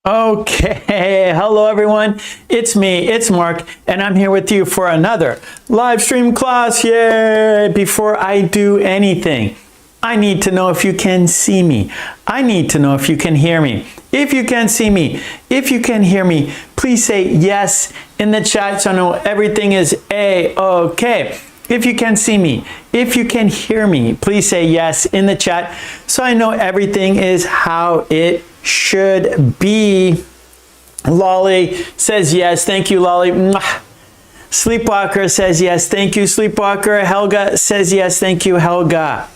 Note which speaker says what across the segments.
Speaker 1: Okay, hello everyone. It's me, it's Mark, and I'm here with you for another live stream class. Yay! Before I do anything, I need to know if you can see me. I need to know if you can hear me. If you can see me, if you can hear me, please say yes in the chat so I know everything is A-okay. If you can see me, if you can hear me, please say yes in the chat so I know everything is how it should be. Lolly says yes. Thank you, Lolly. Mwah. Sleepwalker says yes. Thank you, Sleepwalker. Helga says yes. Thank you, Helga.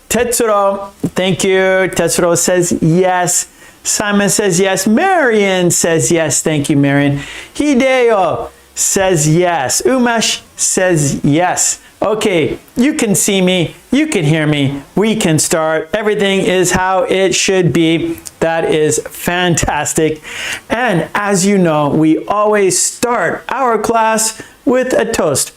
Speaker 1: Tetsuro, thank you. Tetsuro says yes. Simon says yes. Marion says yes. Thank you, Marion. Hideo says yes. Umesh says yes. Okay, you can see me, you can hear me, we can start. Everything is how it should be. That is fantastic. And as you know, we always start our class with a toast.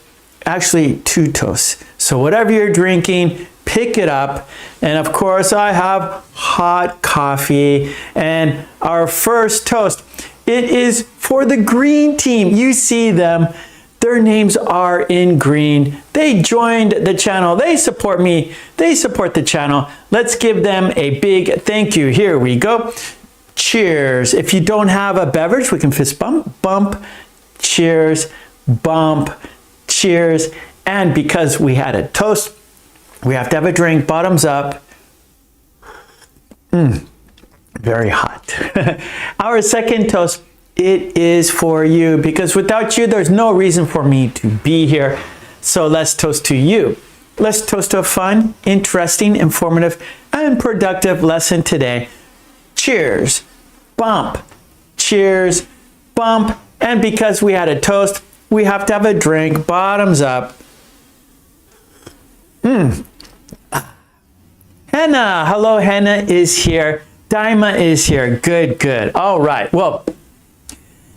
Speaker 1: Actually, 2 toasts. So whatever you're drinking, pick it up. And of course, I have hot coffee. And our first toast, it is for the green team. You see them. Their names are in green. They joined the channel. They support me. They support the channel. Let's give them a big thank you. Here we go. Cheers. If you don't have a beverage, we can fist bump, bump, cheers, bump, cheers. And because we had a toast, we have to have a drink, bottoms up. Very hot. Our second toast, it is for you, because without you, there's no reason for me to be here. So let's toast to you. Let's toast to a fun, interesting, informative, and productive lesson today. Cheers, bump, cheers, bump. And because we had a toast, we have to have a drink, bottoms up. Henna, hello, Henna is here. Daima is here. Good, good. All right. Well,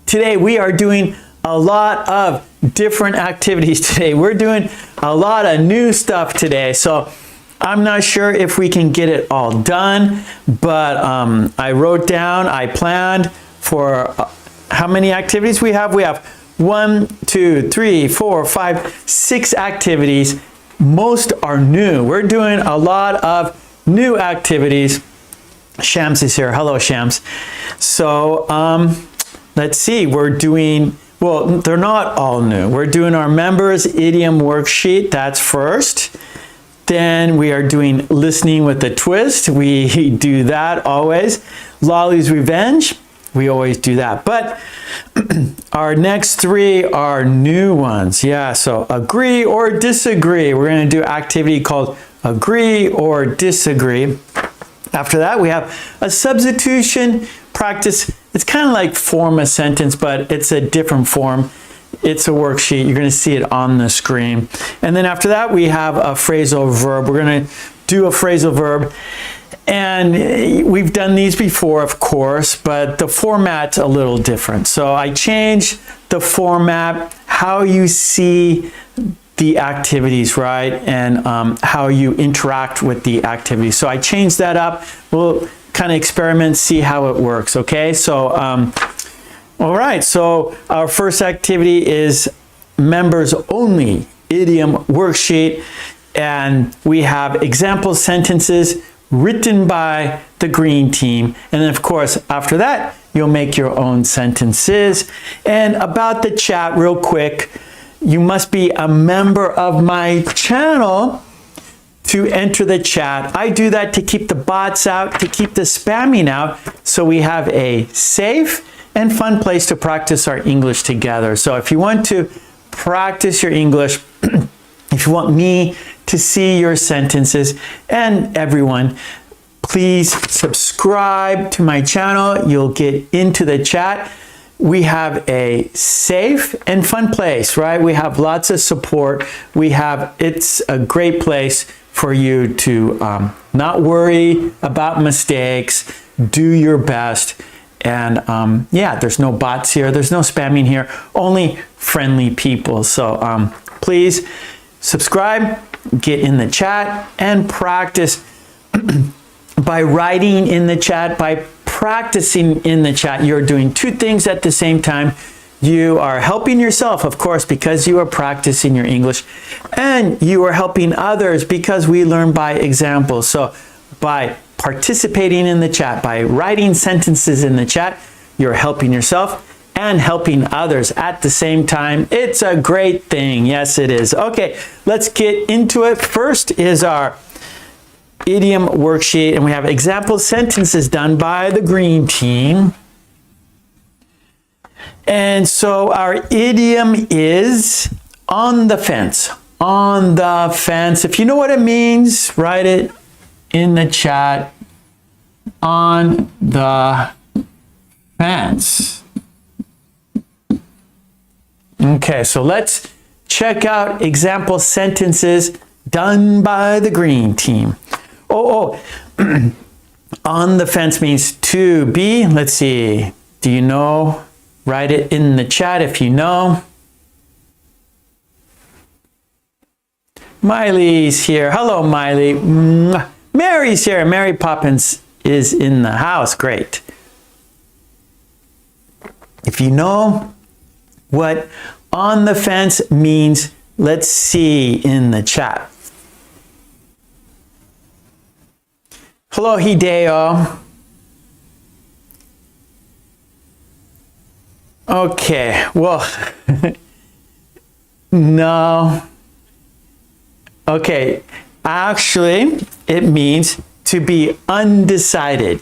Speaker 1: today we are doing a lot of different activities today. We're doing a lot of new stuff today. So I'm not sure if we can get it all done, but I wrote down, I planned for how many activities we have. We have 1, 2, 3, 4, 5, 6 activities. Most are new. We're doing a lot of new activities. Shams is here. Hello, Shams. So, let's see, we're doing, well, they're not all new. We're doing our members idiom worksheet, that's first. Then we are doing listening with a twist. We do that always. Lolly's Revenge, we always do that. But our next 3 are new ones. Yeah, so agree or disagree. We're going to do activity called agree or disagree. After that, we have a substitution practice. It's kind of like form a sentence, but it's a different form. It's a worksheet. You're going to see it on the screen. And then after that, we have a phrasal verb. We're going to do a phrasal verb. And we've done these before, of course, but the format's a little different. So I changed the format, how you see the activities, right? And how you interact with the activities. So I changed that up. We'll kind of experiment, see how it works, okay? So, all right, so our first activity is members only idiom worksheet, and we have example sentences written by the green team. And then of course, after that, you'll make your own sentences. And about the chat, real quick, you must be a member of my channel to enter the chat. I do that to keep the bots out, to keep the spamming out, so we have a safe and fun place to practice our English together. So if you want to practice your English, if you want me to see your sentences, and everyone, please subscribe to my channel. You'll get into the chat. We have a safe and fun place, right? We have lots of support. It's a great place for you to not worry about mistakes, do your best. And yeah, there's no bots here, there's no spamming here, only friendly people. So please subscribe, get in the chat, and practice by writing in the chat, by practicing in the chat, you're doing two things at the same time. You are helping yourself, of course, because you are practicing your English, and you are helping others because we learn by example. So by participating in the chat, by writing sentences in the chat, you're helping yourself and helping others at the same time. It's a great thing. Yes, it is. Okay, let's get into it. First is our idiom worksheet, and we have example sentences done by the green team. And so our idiom is on the fence. On the fence. If you know what it means, write it in the chat. On the fence. Okay, so let's check out example sentences done by the green team. On the fence means to be. Let's see. Do you know? Write it in the chat if you know. Miley's here. Hello, Miley. Mary's here. Mary Poppins is in the house. Great. If you know what on the fence means, let's see in the chat. Hello, Hideo. Okay, well, no. Okay, actually, it means to be undecided.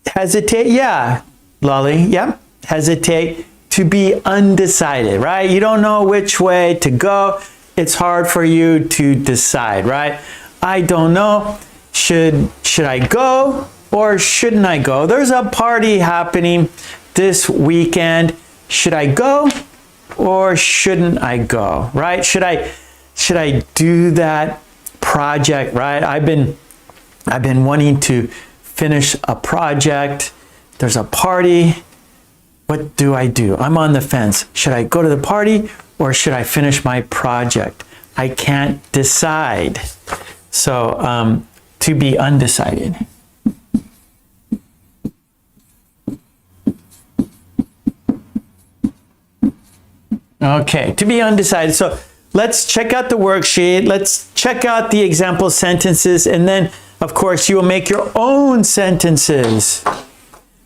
Speaker 1: Hesitate, yeah, Lolly, yeah. Hesitate, to be undecided, right? You don't know which way to go. It's hard for you to decide, right? I don't know. Should I go or shouldn't I go? There's a party happening this weekend. Should I go or shouldn't I go, right? Should I do that project, right? I've been wanting to finish a project. There's a party. What do I do? I'm on the fence. Should I go to the party or should I finish my project? I can't decide. So, to be undecided. Okay, to be undecided. So let's check out the worksheet. Let's check out the example sentences, and then, of course, you will make your own sentences.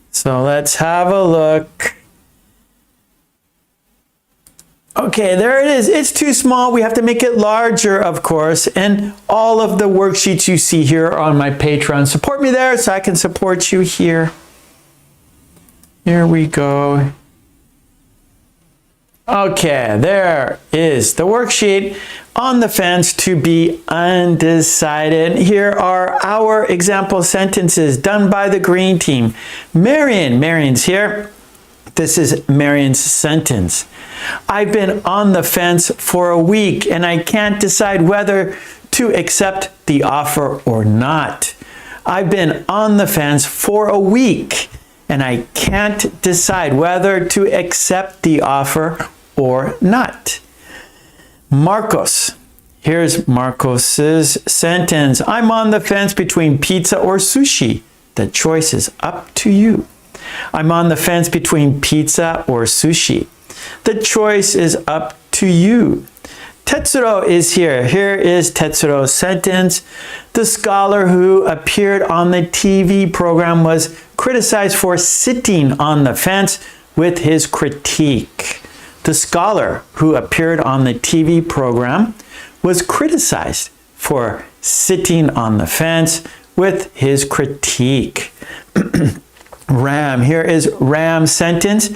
Speaker 1: So let's have a look. Okay, there it is. It's too small. We have to make it larger, of course. And all of the worksheets you see here are on my Patreon. Support me there so I can support you here. Here we go. Okay, there is the worksheet on the fence to be undecided. Here are our example sentences done by the green team. Marion's here. This is Marion's sentence. I've been on the fence for a week and I can't decide whether to accept the offer or not. I've been on the fence for a week and I can't decide whether to accept the offer or not. Marcos. Here's Marcos's sentence. I'm on the fence between pizza or sushi. The choice is up to you. I'm on the fence between pizza or sushi. The choice is up to you. Tetsuro is here. Here is Tetsuro's sentence. The scholar who appeared on the TV program was criticized for sitting on the fence with his critique. The scholar who appeared on the TV program was criticized for sitting on the fence with his critique. Ram. Here is Ram's sentence.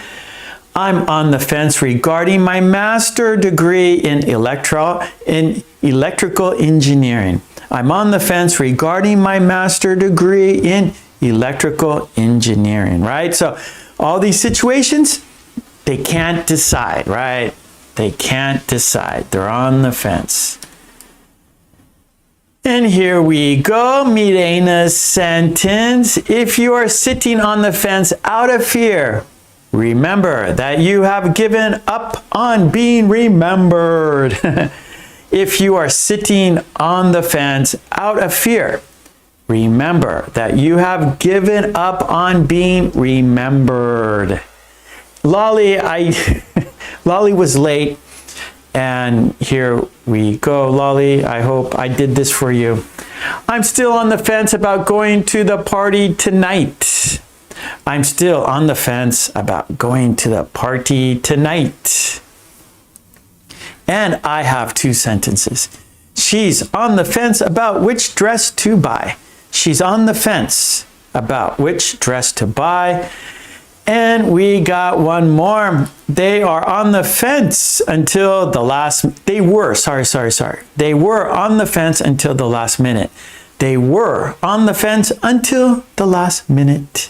Speaker 1: I'm on the fence regarding my master degree in electrical engineering. I'm on the fence regarding my master degree in electrical engineering, right? So all these situations, they can't decide, right? They can't decide. They're on the fence. And here we go, Mirena's sentence. If you are sitting on the fence out of fear, remember that you have given up on being remembered. If you are sitting on the fence out of fear, remember, that you have given up on being remembered. Lolly, Lolly was late, and here we go. Lolly, I hope I did this for you. I'm still on the fence about going to the party tonight. I'm still on the fence about going to the party tonight. And I have two sentences. She's on the fence about which dress to buy. She's on the fence about which dress to buy. And we got one more. They are on the fence until the last, they were on the fence until the last minute. They were on the fence until the last minute.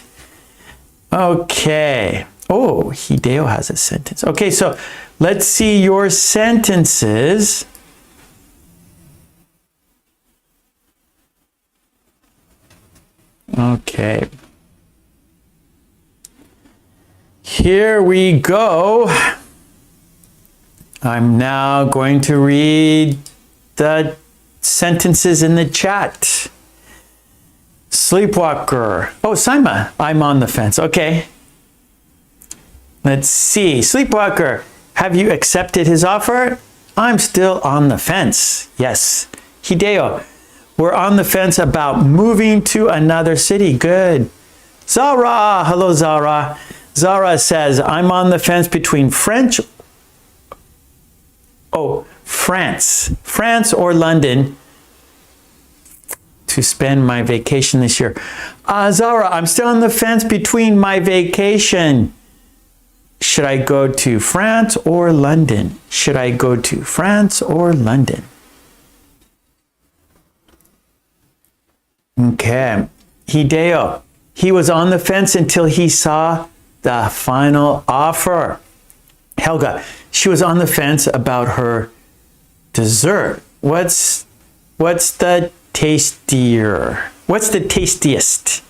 Speaker 1: Okay. Oh, Hideo has a sentence. Okay, so let's see your sentences. Okay. Here we go. I'm now going to read the sentences in the chat. Sleepwalker. Oh, Saima, I'm on the fence. Okay. Let's see. Sleepwalker, have you accepted his offer? I'm still on the fence. Yes. Hideo, we're on the fence about moving to another city. Good. Zara, hello Zara. Zara says, I'm on the fence between France or London to spend my vacation this year. Zara, I'm still on the fence between my vacation. Should I go to France or London? Should I go to France or London? Okay. Hideo, he was on the fence until he saw the final offer. Helga, she was on the fence about her dessert. What's the tastier? What's the tastiest?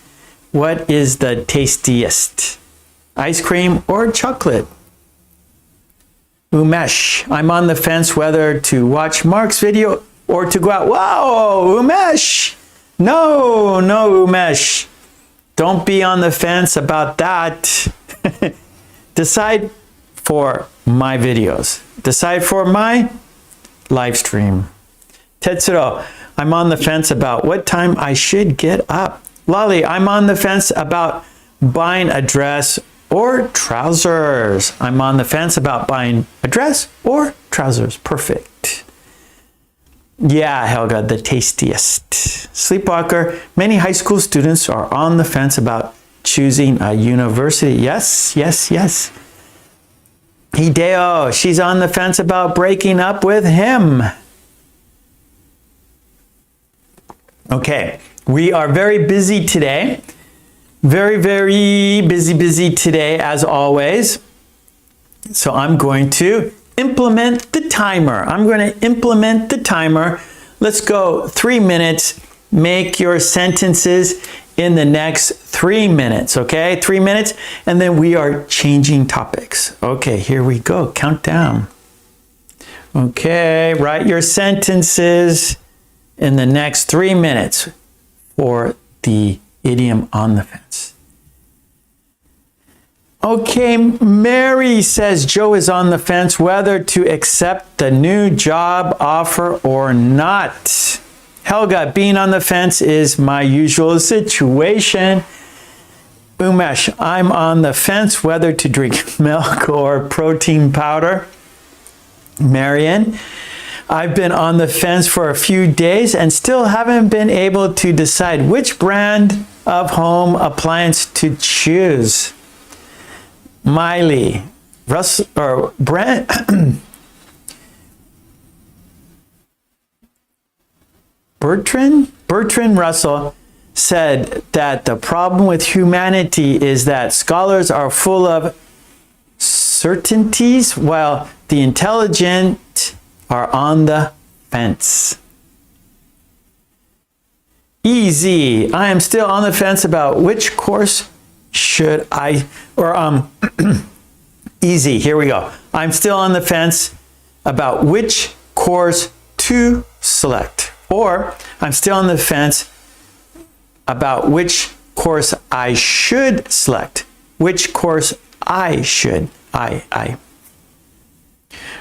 Speaker 1: What is the tastiest? Ice cream or chocolate? Umesh, I'm on the fence whether to watch Mark's video or to go out. Wow, Umesh! No, Umesh. Don't be on the fence about that. Decide for my videos. Decide for my live stream. Tetsuro, I'm on the fence about what time I should get up. Lolly, I'm on the fence about buying a dress or trousers. I'm on the fence about buying a dress or trousers. Perfect. Yeah, Helga, the tastiest. Sleepwalker, many high school students are on the fence about choosing a university. Yes. Hideo, she's on the fence about breaking up with him. Okay, we are very busy today. Very busy today, as always. So I'm going to implement the timer. Let's go 3 minutes. Make your sentences in the next 3 minutes, okay? 3 minutes, and then we are changing topics. Okay, here we go. Countdown. Okay, write your sentences in the next 3 minutes for the idiom on the fence. Okay, Mary says Joe is on the fence whether to accept the new job offer or not. Helga, being on the fence is my usual situation. Umesh, I'm on the fence whether to drink milk or protein powder. Marian, I've been on the fence for a few days and still haven't been able to decide which brand of home appliance to choose. Miley, Bertrand Russell said that the problem with humanity is that scholars are full of certainties while the intelligent are on the fence. Easy. I am still on the fence about which course should I, easy, here we go. I'm still on the fence about which course to select. Or, I'm still on the fence about which course I should select. Which course I should. I.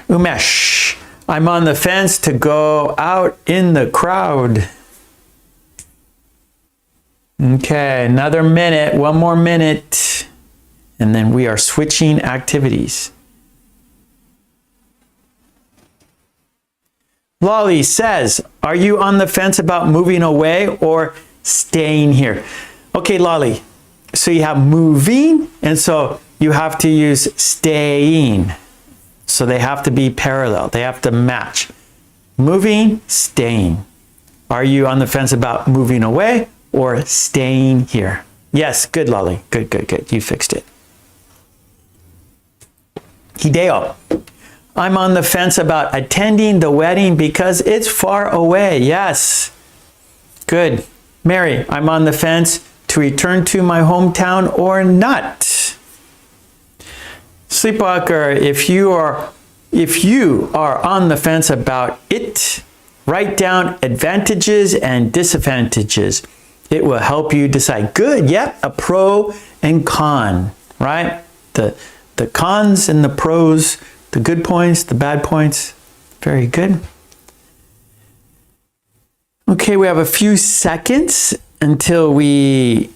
Speaker 1: Umesh, I'm on the fence to go out in the crowd. Okay, another minute, one more minute, and then we are switching activities. Lolly says, are you on the fence about moving away or staying here? Okay, Lolly, so you have moving, and so you have to use staying. So they have to be parallel. They have to match. Moving, staying. Are you on the fence about moving away or staying here? Yes, good, Lolly. Good, good, good. You fixed it. Hideo, I'm on the fence about attending the wedding because it's far away. Yes. Good. Mary, I'm on the fence to return to my hometown or not. Sleepwalker, if you are on the fence about it, write down advantages and disadvantages. It will help you decide. Good. Yep. A pro and con, right? The cons and the pros, the good points, the bad points. Very good. Okay, we have a few seconds until we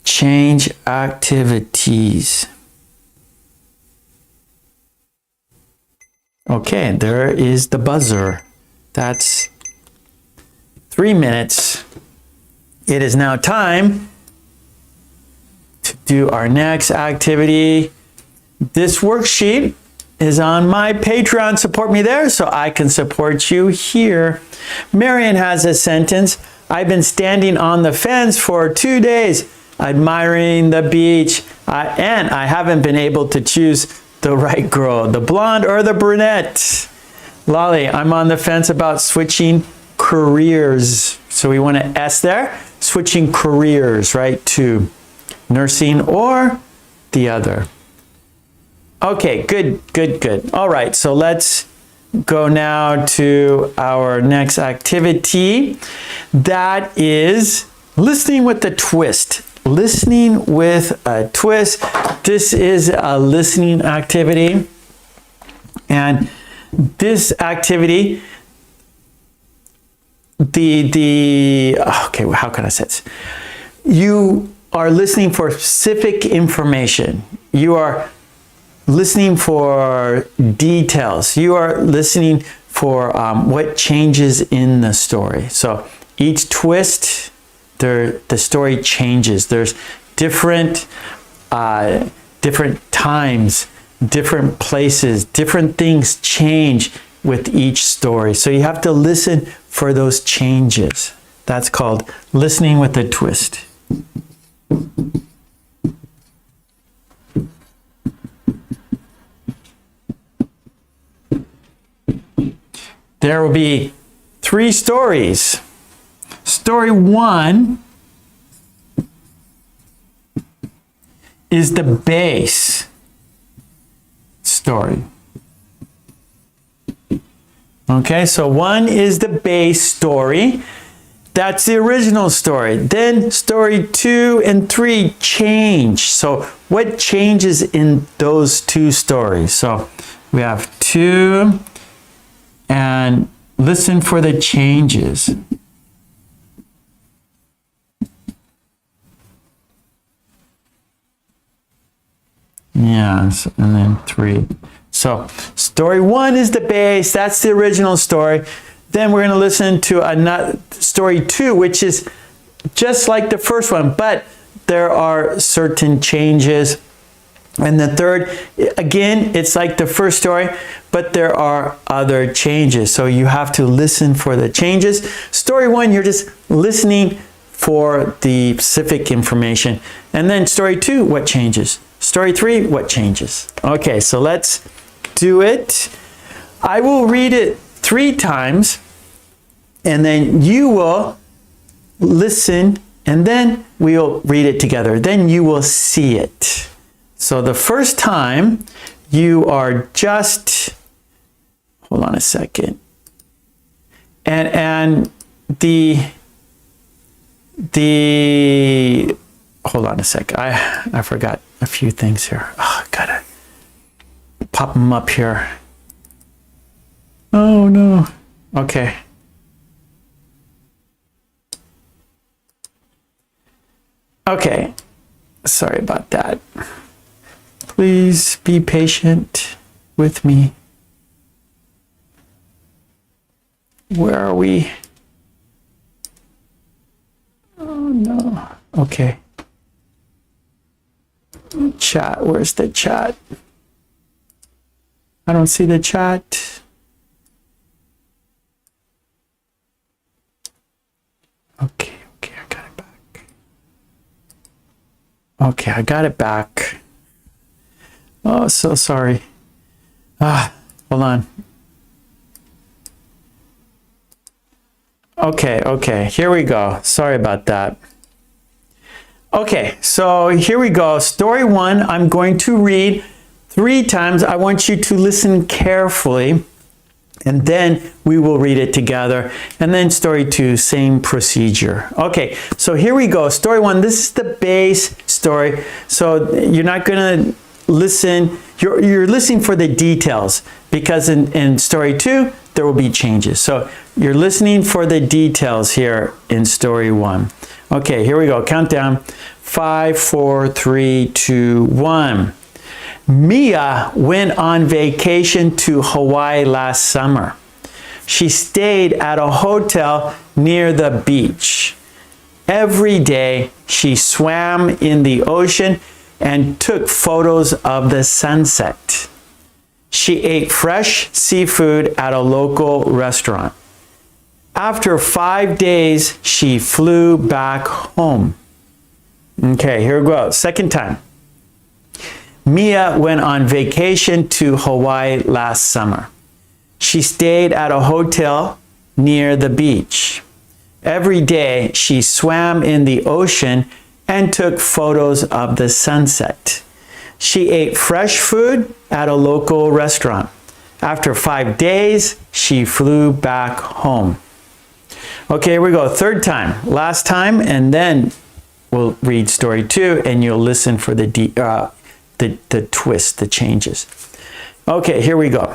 Speaker 1: change activities. Okay, there is the buzzer. That's 3 minutes. It is now time to do our next activity. This worksheet is on my Patreon. Support me there so I can support you here. Marion has a sentence. I've been standing on the fence for 2 days, admiring the beach, and I haven't been able to choose the right girl, the blonde or the brunette. Lolly, I'm on the fence about switching careers. So we want to S there. Switching careers, right, to nursing or the other. Okay, good, good, good. All right, so let's go now to our next activity. That is listening with a twist. Listening with a twist. This is a listening activity. And this activity, okay, how can I say this? You are listening for specific information. You are listening for details. You are listening for what changes in the story. So each twist, the story changes. There's different times, different places, different things change with each story. So you have to listen for those changes. That's called listening with a twist. There will be 3 stories. Story 1 is the base story. Okay, so 1 is the base story. That's the original story. Then story 2 and 3 change. So what changes in those 2 stories? So we have 2 and listen for the changes. Yes, and then 3. So story 1 is the base. That's the original story. Then we're going to listen to another story 2, which is just like the first one, but there are certain changes. And the third, again, it's like the first story, but there are other changes. So you have to listen for the changes. Story 1, you're just listening for the specific information. And then story 2, what changes? Story 3, what changes? Okay, so let's do it. I will read it 3 times, and then you will listen, and then we'll read it together. Then you will see it. So the first time, you are just, hold on a second, and hold on a sec. I forgot a few things here. Oh, gotta pop them up here. Oh no. Okay. Okay. Sorry about that. Please be patient with me. Where are we? Oh no. Okay. Chat. Where's the chat? I don't see the chat. Okay, I got it back. Okay, I got it back. Oh, so sorry. Hold on. Okay, here we go. Sorry about that. Okay, so here we go. Story 1, I'm going to read 3 times. I want you to listen carefully, and then we will read it together. And then story 2, same procedure. Okay, so here we go. Story 1, this is the base story. So you're not going to listen, you're listening for the details, because in story 2, there will be changes. So you're listening for the details here in story 1. Okay, here we go. Countdown. 5, 4, 3, 2, 1. Mia went on vacation to Hawaii last summer. She stayed at a hotel near the beach. Every day she swam in the ocean and took photos of the sunset. She ate fresh seafood at a local restaurant. After 5 days, she flew back home. Okay, here we go. Second time. Mia went on vacation to Hawaii last summer. She stayed at a hotel near the beach. Every day, she swam in the ocean and took photos of the sunset. She ate fresh food at a local restaurant. After 5 days, she flew back home. Okay, here we go. Third time, last time, and then we'll read story 2, and you'll listen for the twist, the changes. Okay, here we go.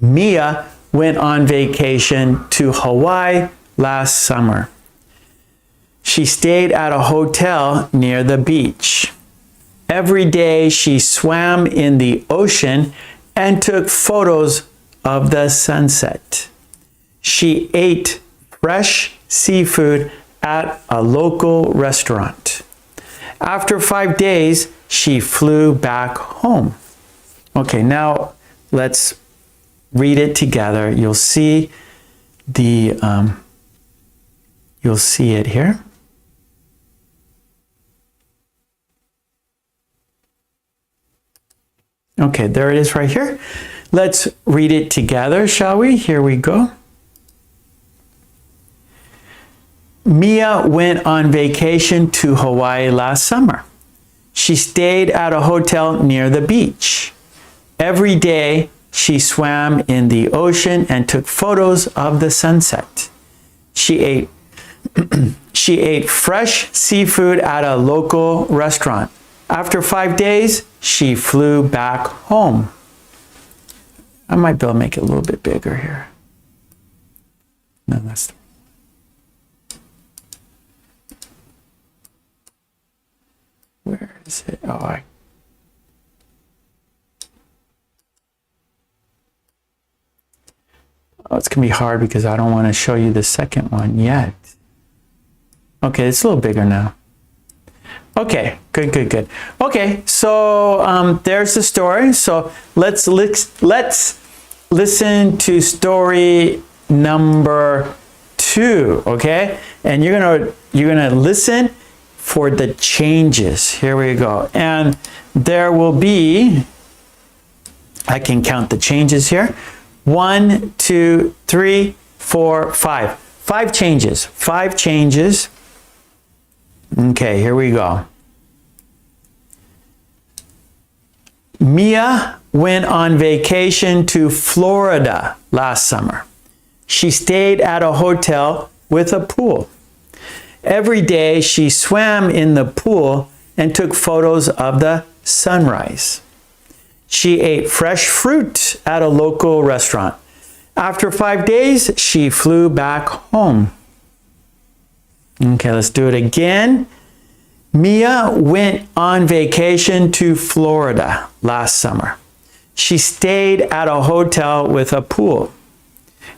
Speaker 1: Mia went on vacation to Hawaii last summer. She stayed at a hotel near the beach. Every day she swam in the ocean and took photos of the sunset. She ate fresh seafood at a local restaurant. After 5 days, she flew back home. Okay, now let's read it together. You'll see it here. Okay, there it is right here. Let's read it together, shall we? Here we go. Mia went on vacation to Hawaii last summer. She stayed at a hotel near the beach. Every day, she swam in the ocean and took photos of the sunset. She ate fresh seafood at a local restaurant. After 5 days, she flew back home. I might be able to make it a little bit bigger here. No, that's... Where is it? Oh, it's going to be hard because I don't want to show you the second one yet. Okay, it's a little bigger now. Okay, good. Okay, so there's the story. So let's listen to story number 2. Okay, and you're gonna listen for the changes. Here we go, and there will be. I can count the changes here. 1, 2, 3, 4, 5. 5 changes. 5 changes. Okay, here we go. Mia went on vacation to Florida last summer. She stayed at a hotel with a pool. Every day she swam in the pool and took photos of the sunrise. She ate fresh fruit at a local restaurant. After 5 days, she flew back home. Okay, let's do it again. Mia went on vacation to Florida last summer. She stayed at a hotel with a pool.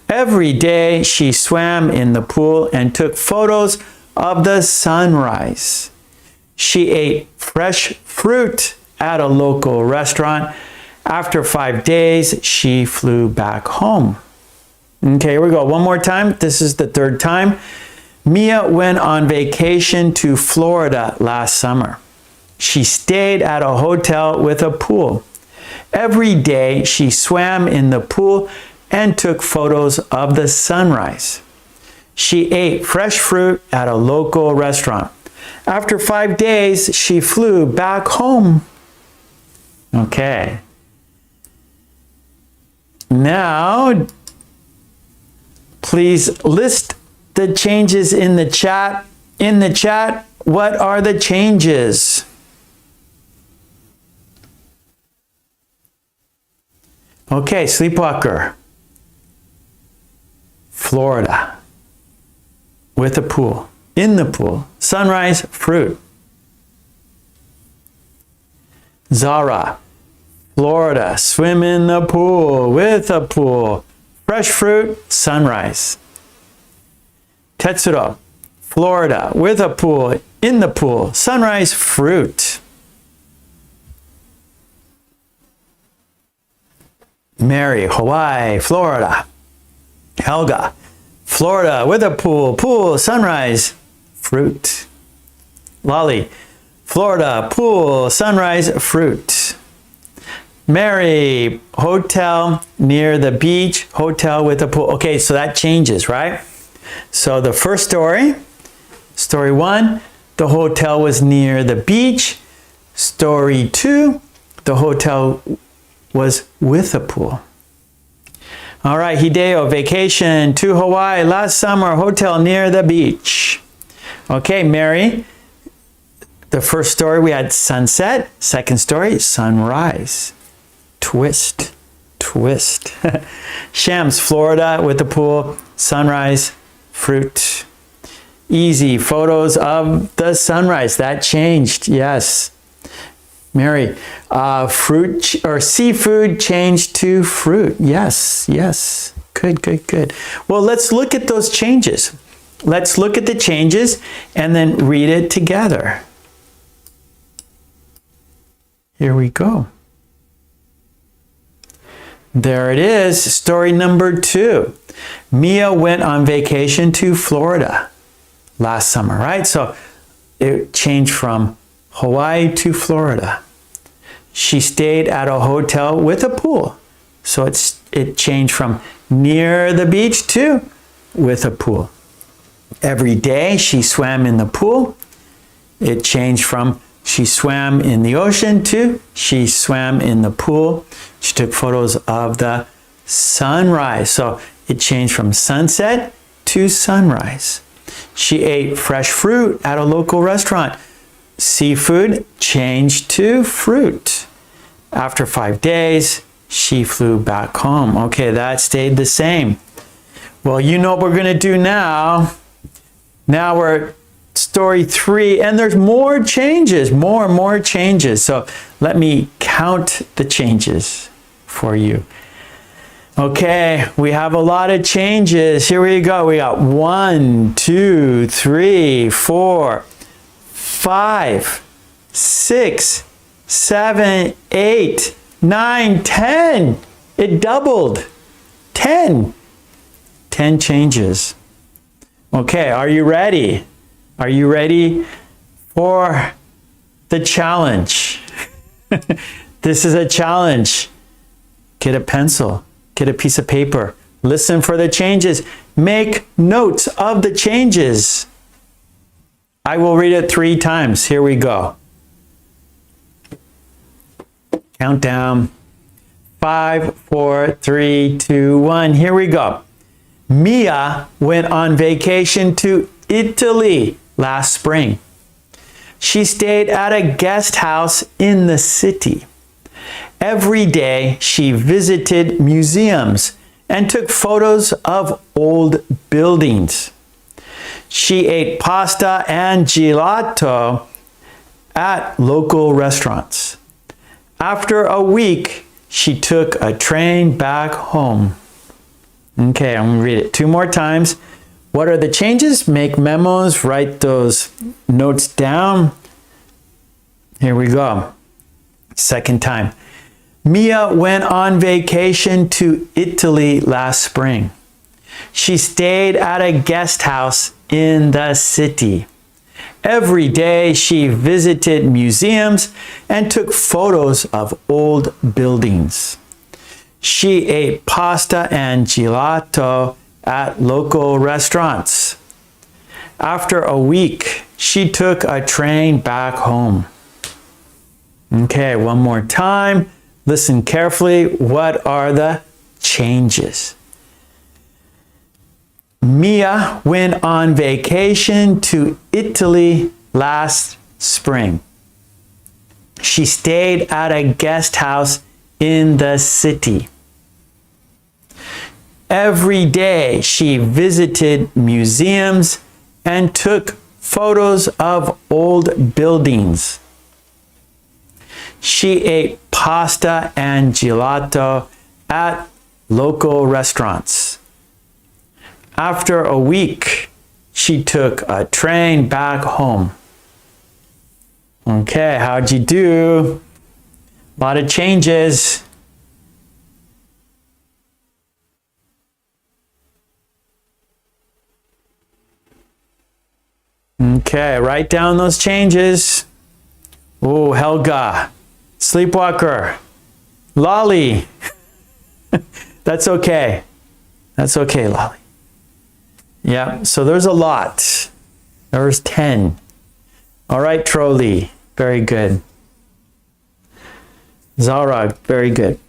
Speaker 1: Every day she swam in the pool and took photos of the sunrise. She ate fresh fruit at a local restaurant. After 5 days, she flew back home. Okay, here we go. One more time. This is the third time. Mia went on vacation to Florida last summer. She stayed at a hotel with a pool. Every day she swam in the pool and took photos of the sunrise. She ate fresh fruit at a local restaurant. After 5 days, she flew back home. Okay. Now, please list the changes in the chat. In the chat, what are the changes? Okay, Sleepwalker. Florida. With a pool. In the pool. Sunrise, fruit. Zara. Florida. Swim in the pool. With a pool. Fresh fruit, sunrise. Tetsuro. Florida. With a pool. In the pool. Sunrise, fruit. Mary. Hawaii. Florida. Helga. Florida with a pool. Pool, sunrise, fruit. Lolly. Florida, pool, sunrise, fruit. Mary, hotel near the beach, hotel with a pool. Okay, so that changes, right? So the first story, story 1, the hotel was near the beach. Story 2, the hotel was with a pool. All right, Hideo, vacation to Hawaii last summer, hotel near the beach. Okay, Mary, the first story we had sunset. Second story, sunrise. Twist, twist. Shams, Florida with the pool, sunrise, fruit. Easy, photos of the sunrise. That changed, yes. Mary, fruit or seafood changed to fruit. Yes, yes. Good, good, good. Well, let's look at those changes. Let's look at the changes and then read it together. Here we go. There it is, story number 2. Mia went on vacation to Florida last summer, right? So it changed from Hawaii to Florida. She stayed at a hotel with a pool. So it changed from near the beach to with a pool. Every day she swam in the pool. It changed from she swam in the ocean to she swam in the pool. She took photos of the sunrise. So it changed from sunset to sunrise. She ate fresh fruit at a local restaurant. Seafood changed to fruit. After 5 days, she flew back home. Okay, that stayed the same. Well, you know what we're going to do now. Now we're at story 3, and there's more changes, more changes. So let me count the changes for you. Okay, we have a lot of changes. Here we go. We got 1, 2, 3, 4, 5, 6, 7, 8, 9, 10. It doubled. 10. 10 changes. Okay, are you ready? Are you ready for the challenge? This is a challenge. Get a pencil. Get a piece of paper. Listen for the changes. Make notes of the changes. I will read it 3 times. Here we go. Countdown. 5, 4, 3, 2, 1. Here we go. Mia went on vacation to Italy last spring. She stayed at a guest house in the city. Every day she visited museums and took photos of old buildings. She ate pasta and gelato at local restaurants. After a week, she took a train back home. Okay, I'm going to read it 2 more times. What are the changes? Make memos, write those notes down. Here we go. Second time. Mia went on vacation to Italy last spring. She stayed at a guest house in the city. Every day she visited museums and took photos of old buildings. She ate pasta and gelato at local restaurants. After a week, she took a train back home. Okay, one more time. Listen carefully. What are the changes? Mia went on vacation to Italy last spring. She stayed at a guest house in the city. Every day she visited museums and took photos of old buildings. She ate pasta and gelato at local restaurants. After a week, she took a train back home. Okay, how'd you do? A lot of changes. Okay, write down those changes. Oh, Helga. Sleepwalker. Lolly. That's okay. That's okay, Lolly. Yeah, so there's a lot. There's 10. All right, Trolley. Very good. Zara, very good.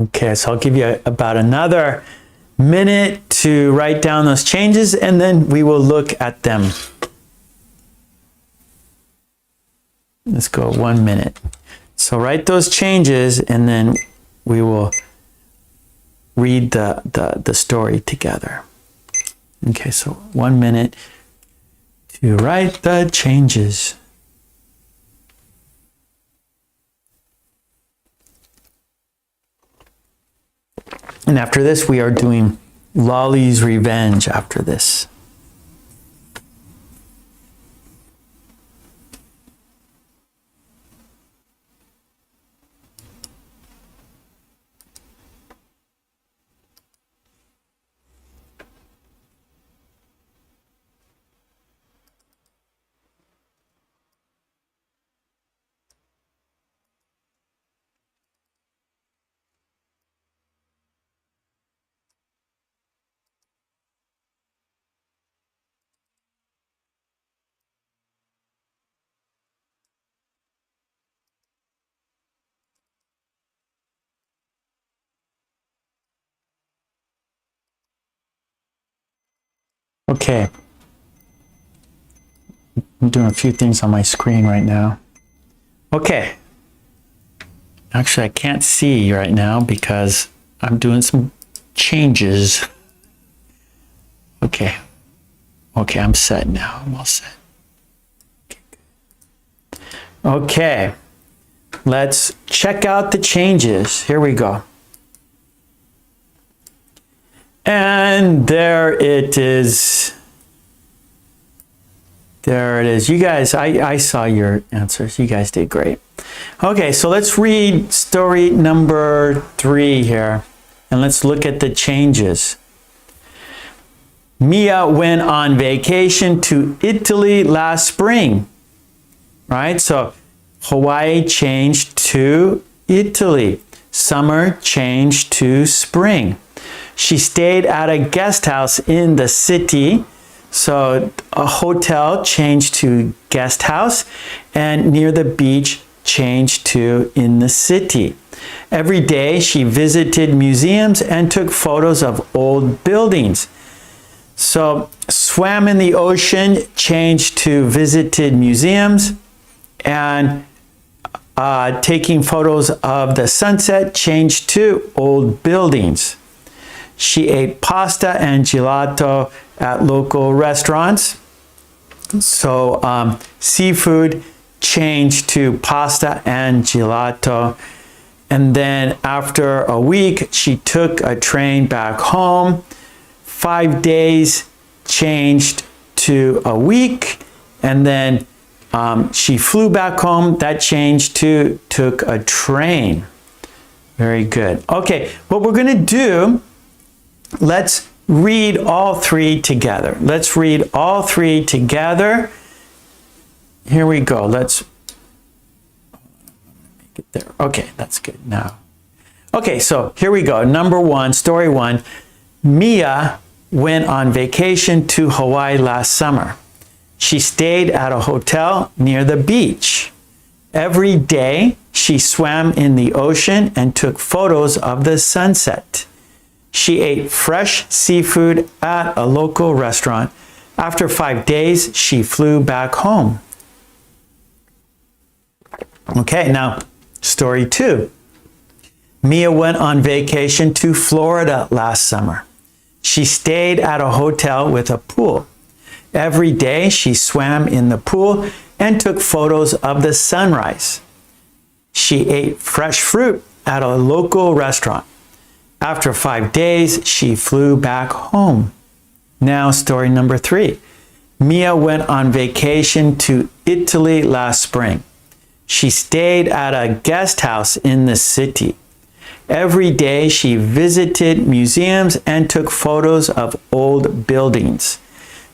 Speaker 1: Okay, so I'll give you about another minute to write down those changes, and then we will look at them. Let's go 1 minute. So write those changes, and then we will read the story together. Okay, so 1 minute to write the changes. And after this, we are doing Lolly's Revenge after this. Okay. I'm doing a few things on my screen right now. Okay. Actually, I can't see right now because I'm doing some changes. Okay. Okay, I'm set now. I'm all set. Okay. Let's check out the changes. Here we go. And there it is. There it is. You guys, I saw your answers. You guys did great. Okay, so let's read story number 3 here. And let's look at the changes. Mia went on vacation to Italy last spring. Right? So Hawaii changed to Italy. Summer changed to spring. She stayed at a guest house in the city. So a hotel changed to guest house, and near the beach changed to in the city. Every day she visited museums and took photos of old buildings. So swam in the ocean changed to visited museums, and taking photos of the sunset changed to old buildings. She ate pasta and gelato at local restaurants. So seafood changed to pasta and gelato. And then after a week, she took a train back home. 5 days changed to a week. And then she flew back home. That changed to took a train. Very good. Okay, what we're going to do, let's read all three together. Let's read all three together. Here we go. Let's make it there. Okay, that's good now. Okay, so here we go. Number one, story one. Mia went on vacation to Hawaii last summer. She stayed at a hotel near the beach. Every day, she swam in the ocean and took photos of the sunset. She ate fresh seafood at a local restaurant. After 5 days, she flew back home. Okay, now, story two. Mia went on vacation to Florida last summer. She stayed at a hotel with a pool. Every day, she swam in the pool and took photos of the sunrise. She ate fresh fruit at a local restaurant. After 5 days, she flew back home. Now, story number three. Mia went on vacation to Italy last spring. She stayed at a guest house in the city. Every day, she visited museums and took photos of old buildings.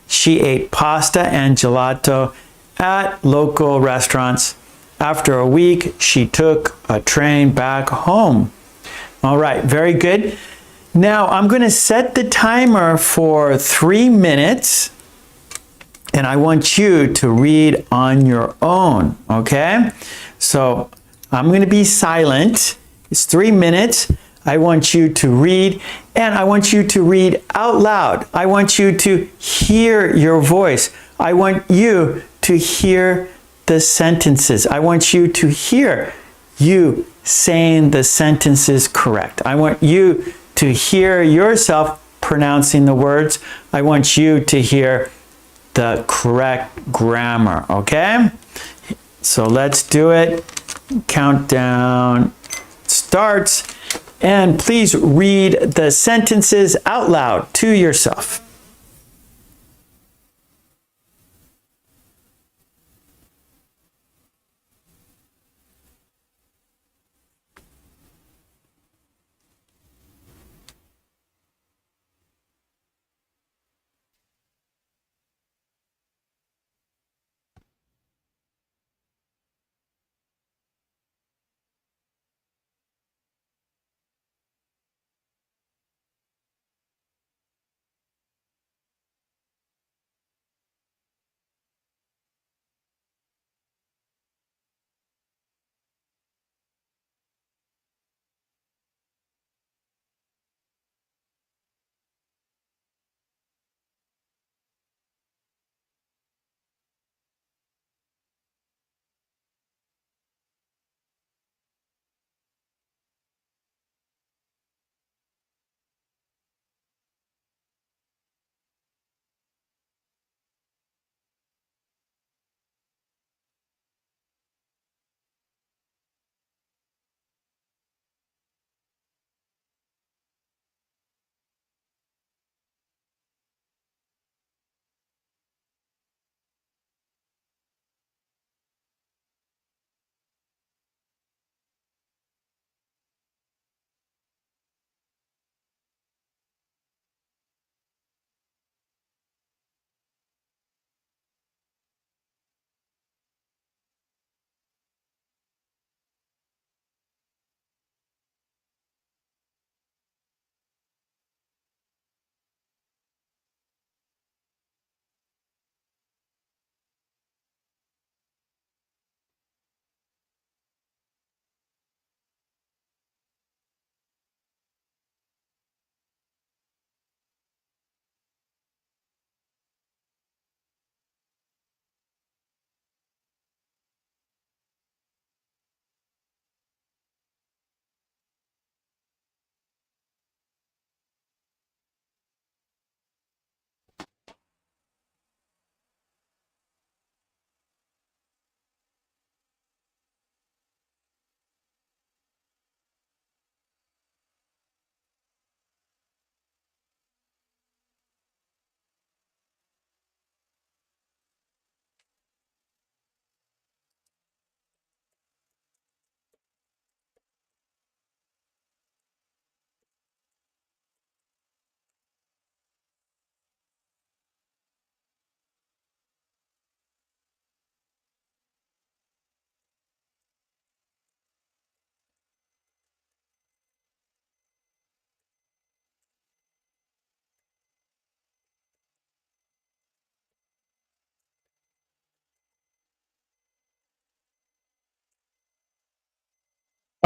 Speaker 1: She ate pasta and gelato at local restaurants. After a week, she took a train back home. All right, very good. Now I'm going to set the timer for 3 minutes, and I want you to read on your own, okay? So I'm going to be silent. It's 3 minutes. I want you to read, and I want you to read out loud. I want you to hear your voice. I want you to hear the sentences. I want you to hear you saying the sentences correct. I want you to hear yourself pronouncing the words. I want you to hear the correct grammar, okay? So let's do it. Countdown starts. And please read the sentences out loud to yourself.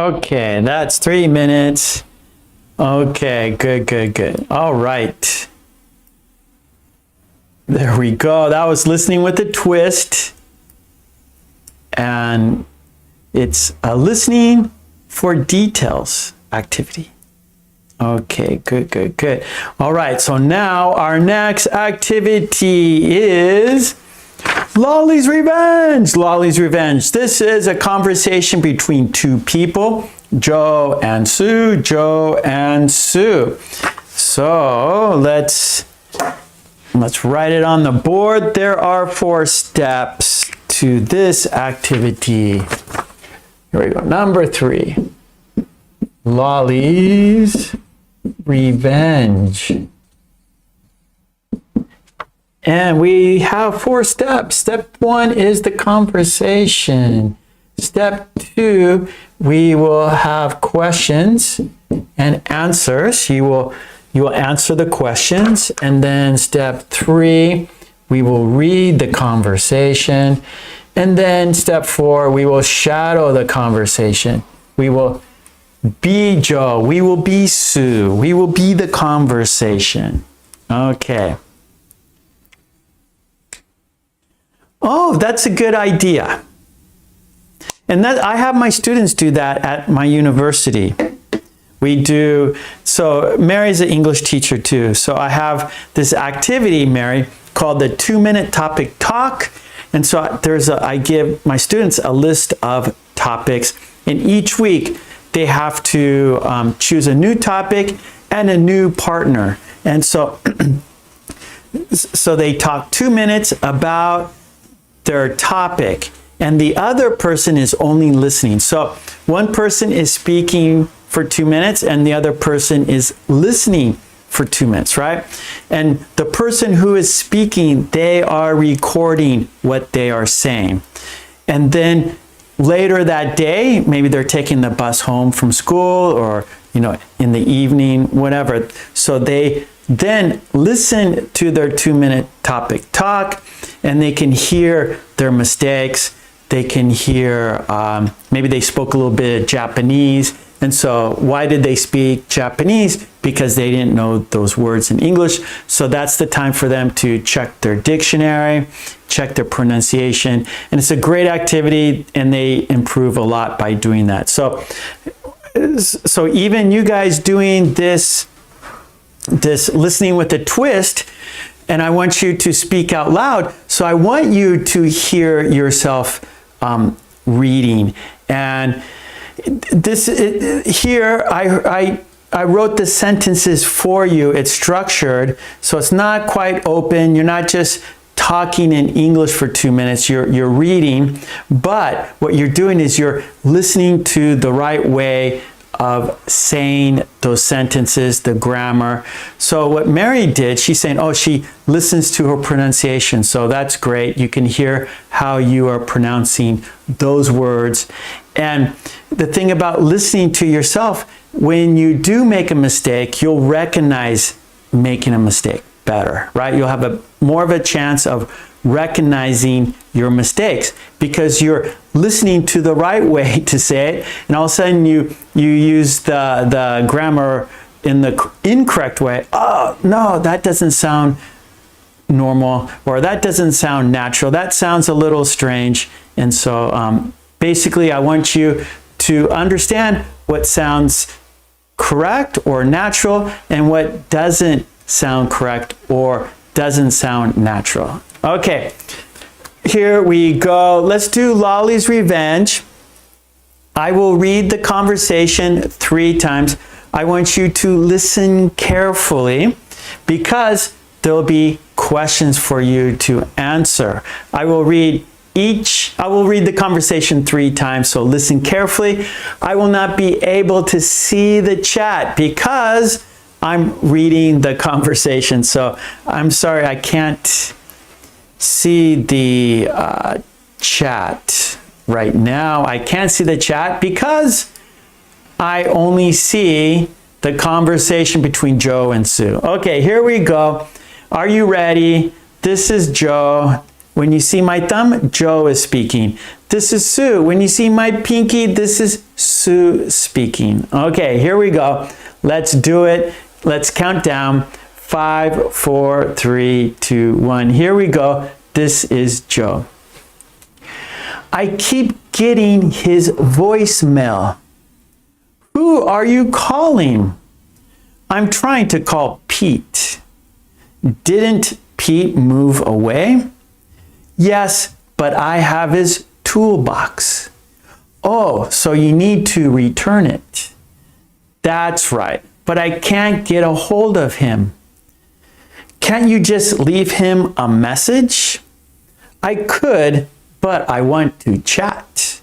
Speaker 1: Okay, that's 3 minutes. Okay, good, good, good. All right. There we go. That was listening with a twist. And it's a listening for details activity. Okay, good, good, good. All right, so now our next activity is Lolly's Revenge. Lolly's Revenge. This is a conversation between two people, Joe and Sue, Joe and Sue. So let's write it on the board. There are 4 steps to this activity. Here we go. Number 3, Lolly's Revenge. And we have 4 steps. Step 1 is the conversation. Step 2, we will have questions and answers. You will answer the questions. And then step 3, we will read the conversation. And then step 4, we will shadow the conversation. We will be Joe. We will be Sue. We will be the conversation. Okay. Oh, that's a good idea. And that I have my students do that at my university. We do, so Mary's an English teacher too. So I have this activity, Mary, called the 2-minute topic talk. And so I give my students a list of topics, and each week they have to choose a new topic and a new partner. And so, so they talk 2 minutes about their topic, and the other person is only listening. So one person is speaking for 2 minutes and the other person is listening for 2 minutes, right? And the person who is speaking, they are recording what they are saying. And then later that day, maybe they're taking the bus home from school, or in the evening, whatever. So they then listen to their 2-minute topic talk, and they can hear their mistakes. They can hear, maybe they spoke a little bit of Japanese. And so why did they speak Japanese? Because they didn't know those words in English. So that's the time for them to check their dictionary, check their pronunciation. And it's a great activity, and they improve a lot by doing that. So even you guys doing this listening with a twist, and I want you to speak out loud. So I want you to hear yourself reading. And here I wrote the sentences for you. It's structured, so it's not quite open. You're not just talking in English for 2 minutes. You're reading, but what you're doing is you're listening to the right way of saying those sentences, the grammar. So what Mary did, she's saying, oh, she listens to her pronunciation. So that's great. You can hear how you are pronouncing those words. And the thing about listening to yourself, when you do make a mistake, you'll recognize making a mistake better, right? You'll have more of a chance of recognizing your mistakes because you're listening to the right way to say it, and all of a sudden you use the grammar in the incorrect way. Oh, no, that doesn't sound normal, or that doesn't sound natural. That sounds a little strange. And so basically I want you to understand what sounds correct or natural and what doesn't sound correct or doesn't sound natural. Okay, here we go. Let's do Lolly's Revenge. I will read the conversation 3 times. I want you to listen carefully because there'll be questions for you to answer. I will read the conversation 3 times, so listen carefully. I will not be able to see the chat because I'm reading the conversation. So I'm sorry, I can't see the chat right now. I can't see the chat because I only see the conversation between Joe and Sue. Okay, here we go. Are you ready? This is Joe. when you see my thumb, Joe is speaking. This is Sue. When you see my pinky, this is Sue speaking. Okay, here we go. Let's do it. Let's count down. 5, 4, 3, 2, 1. Here we go. This is Joe. I keep getting his voicemail. Who are you calling? I'm trying to call Pete. Didn't Pete move away? Yes, but I have his toolbox. Oh, so you need to return it. That's right, but I can't get a hold of him. Can't you just leave him a message? I could, but I want to chat.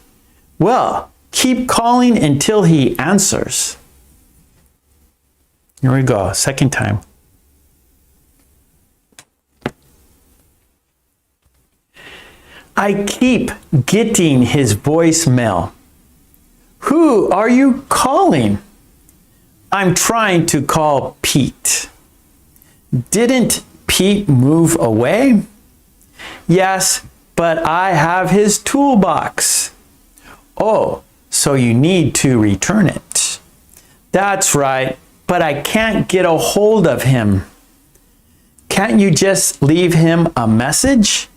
Speaker 1: Well, keep calling until he answers. Here we go, second time. I keep getting his voicemail. Who are you calling? I'm trying to call Pete. Didn't Pete move away? Yes, but I have his toolbox. Oh, so you need to return it. That's right, but I can't get a hold of him. Can't you just leave him a message?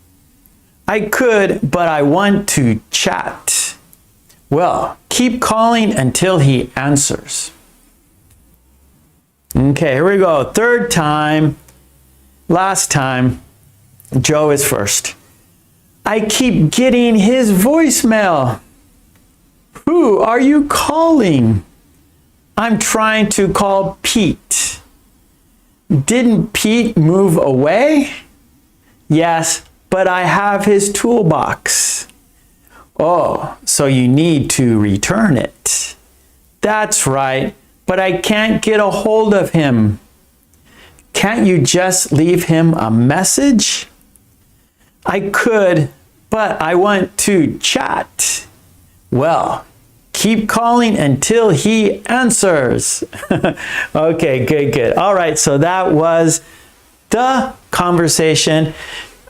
Speaker 1: I could, but I want to chat. Well, keep calling until he answers. Okay, here we go. Third time. Last time. Joe is first. I keep getting his voicemail. Who are you calling? I'm trying to call Pete. Didn't Pete move away? Yes, but I have his toolbox. Oh, so you need to return it. That's right, but I can't get a hold of him. Can't you just leave him a message? I could, but I want to chat. Well, keep calling until he answers. Okay, good. All right, so that was the conversation.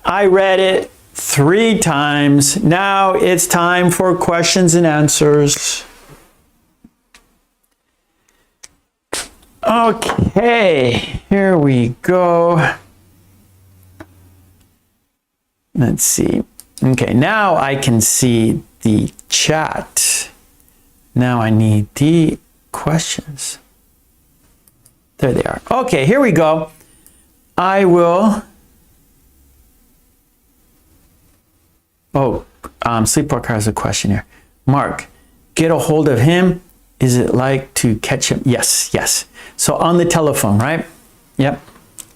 Speaker 1: I read it 3 times. Now it's time for questions and answers. Okay, here we go. Let's see. Okay, now I can see the chat. Now I need the questions. There they are. Okay, here we go. I will... Sleepwalker has a question here. Mark, get a hold of him. Is it like to catch him? Yes. So on the telephone, right? Yep.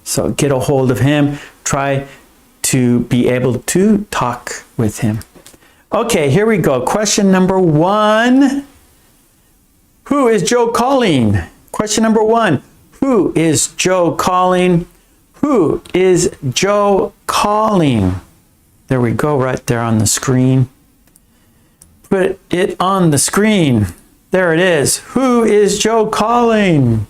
Speaker 1: So get a hold of him. Try to be able to talk with him. Okay, here we go. Question number 1. Who is Joe calling? Question number 1. Who is Joe calling? Who is Joe calling? There we go, right there on the screen. Put it on the screen. There it is. Who is Joe calling?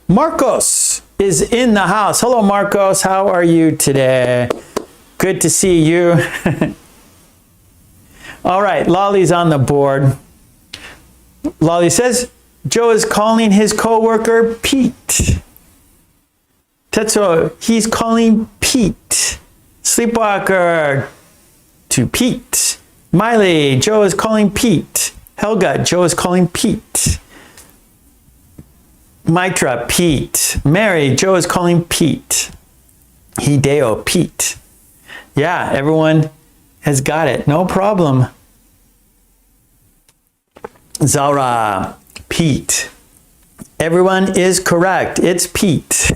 Speaker 1: Marcos is in the house. Hello, Marcos. How are you today? Good to see you. All right, Lolly's on the board. Lolly says, Joe is calling his coworker Pete. Tetsuo, he's calling Pete. Sleepwalker to Pete. Miley, Joe is calling Pete. Helga, Joe is calling Pete. Mitra, Pete. Mary, Joe is calling Pete. Hideo, Pete. Yeah, everyone has got it. No problem. Zara, Pete. Everyone is correct. It's Pete.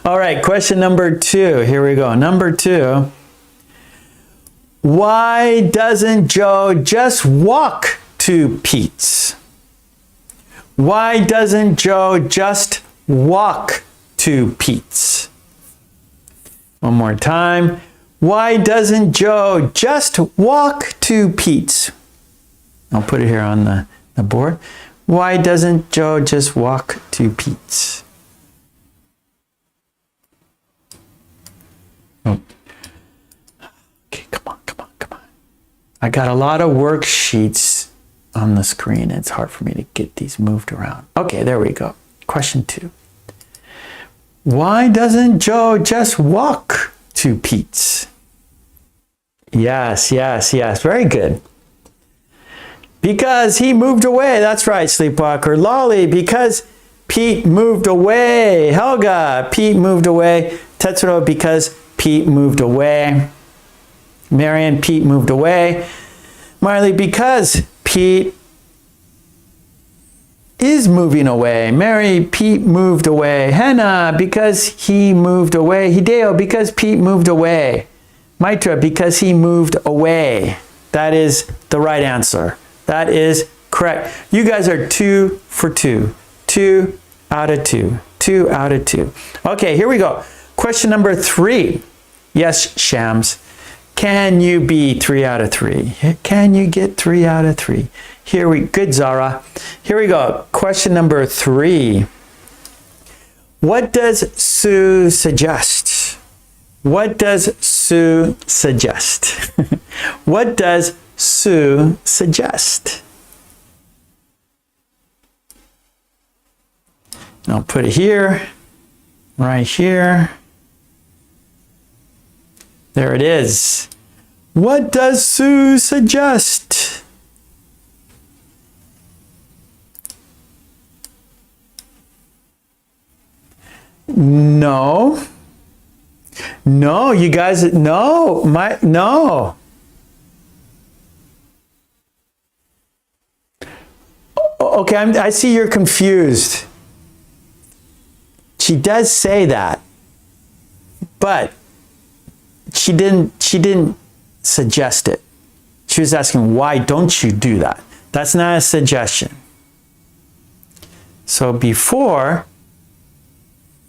Speaker 1: All right, question number 2. Here we go. Number 2. Why doesn't Joe just walk to Pete's? Why doesn't Joe just walk to Pete's? One more time. Why doesn't Joe just walk to Pete's? I'll put it here on the board. Why doesn't Joe just walk to Pete's? Oh, I got a lot of worksheets on the screen. It's hard for me to get these moved around. Okay, there we go. Question 2. Why doesn't Joe just walk to Pete's? Yes, yes, yes. Very good. Because he moved away. That's right, Sleepwalker. Lolly, because Pete moved away. Helga, Pete moved away. Tetsuro, because Pete moved away. Marion, Pete moved away. Marley, because Pete is moving away. Mary, Pete moved away. Hannah, because he moved away. Hideo, because Pete moved away. Maitra, because he moved away. That is the right answer. That is correct. You guys are 2 for 2. 2 out of 2. 2 out of 2. Okay, here we go. Question number 3. Yes, Shams. Can you be 3 out of 3? Can you get 3 out of 3? Good, Zara. Here we go. Question number 3. What does Sue suggest? What does Sue suggest? What does Sue suggest? I'll put it here, right here. There it is. What does Sue suggest? No. No, you guys, no. No. Okay, I see you're confused. She does say that, but she didn't suggest it. She was asking, why don't you do that? That's not a suggestion. So before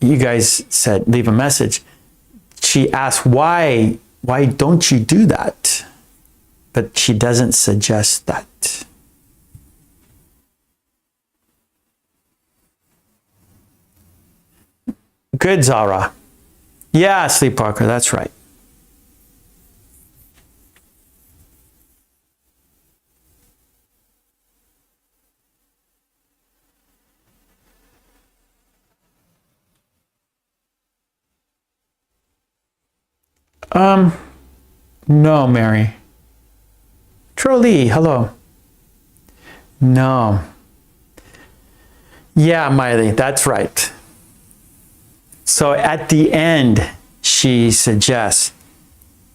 Speaker 1: you guys said leave a message, she asked, why don't you do that? But she doesn't suggest that. Good, Zara. Yeah, Sleepwalker, that's right. No, Mary. Trolley, hello. No. Yeah, Miley, that's right. So at the end, she suggests,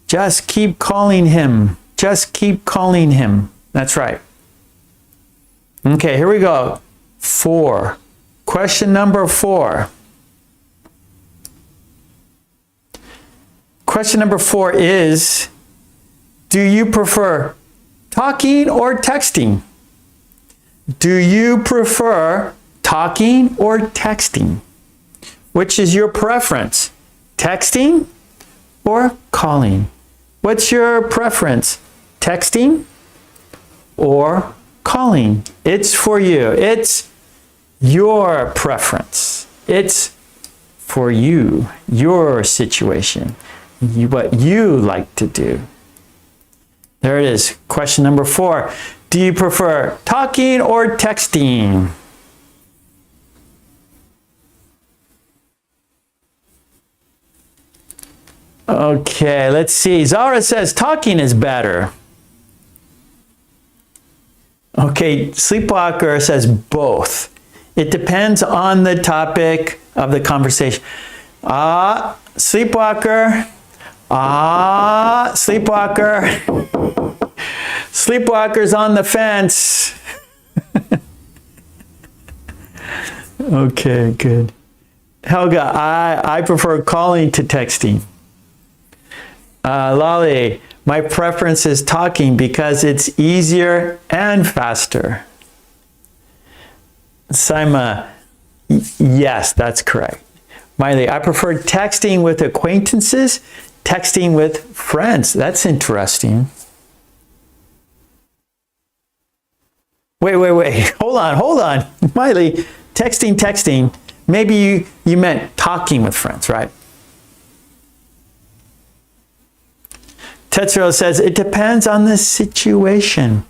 Speaker 1: just keep calling him. Just keep calling him. That's right. Okay, here we go. 4. Question number 4. Question number 4 is, do you prefer talking or texting? Do you prefer talking or texting? Which is your preference? Texting or calling? What's your preference? Texting or calling? It's for you. It's your preference. It's for you, your situation, what you like to do. There it is. Question number 4. Do you prefer talking or texting? Okay, let's see. Zara says talking is better. Okay, Sleepwalker says both. It depends on the topic of the conversation. Sleepwalker. Sleepwalker. Sleepwalker's on the fence. Okay, good. Helga, I prefer calling to texting. Lolly, my preference is talking because it's easier and faster. Saima, yes, that's correct. Miley, I prefer texting with acquaintances, texting with friends. That's interesting. Wait. Hold on. Miley, texting. Maybe you meant talking with friends, right? Tetsuro says, it depends on the situation.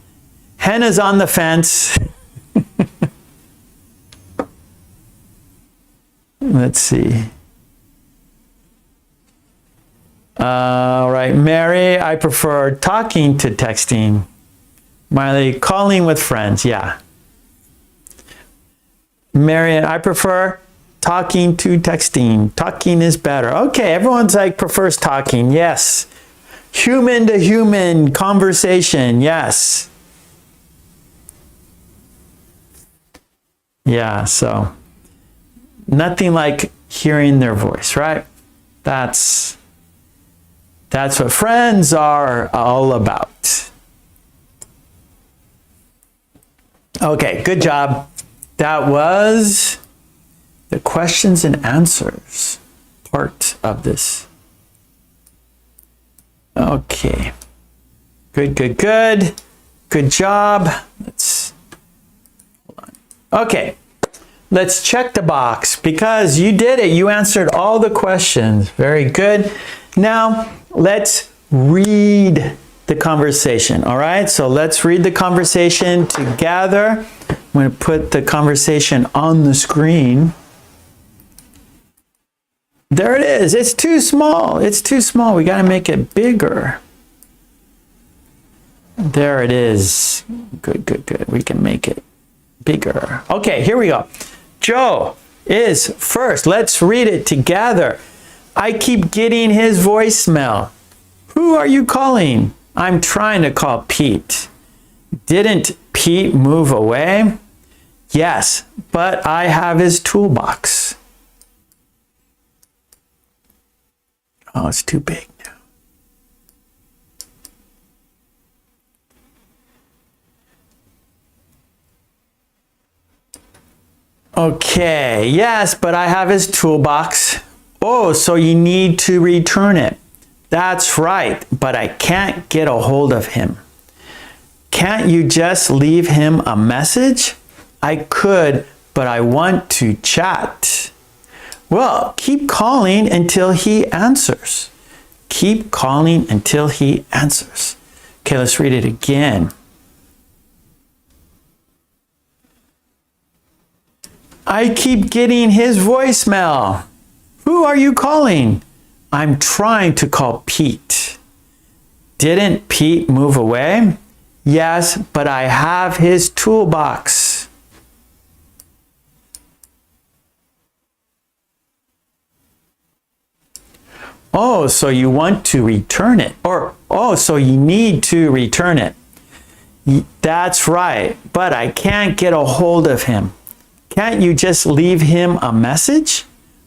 Speaker 1: Hannah's on the fence. Let's see. All right, Mary, I prefer talking to texting. Miley, calling with friends, yeah. Marian, I prefer talking to texting. Talking is better. Okay, everyone's like prefers talking, yes. Human to human conversation, yes. Yeah, so nothing like hearing their voice, right? That's what friends are all about. Okay, good job. That was the questions and answers part of this. Okay. Good, good, good. Good job. Hold on. Okay. Let's check the box because you did it. You answered all the questions. Very good. Now, let's read the conversation. All right? So let's read the conversation together. I'm going to put the conversation on the screen. There it is. It's too small. It's too small. We got to make it bigger. There it is. Good, good, good. We can make it bigger. Okay, here we go. Joe is first. Let's read it together. I keep getting his voicemail. Who are you calling? I'm trying to call Pete. Didn't Pete move away? Yes, but I have his toolbox. Oh, it's too big now. Okay, yes, but I have his toolbox. Oh, so you need to return it. That's right, but I can't get a hold of him. Can't you just leave him a message? I could, but I want to chat. Well, keep calling until he answers. Keep calling until he answers. Okay, let's read it again. I keep getting his voicemail. Who are you calling? I'm trying to call Pete. Didn't Pete move away? Yes, but I have his toolbox. Oh, so you want to return it. Or, oh, so you need to return it. That's right, but I can't get a hold of him. Can't you just leave him a message?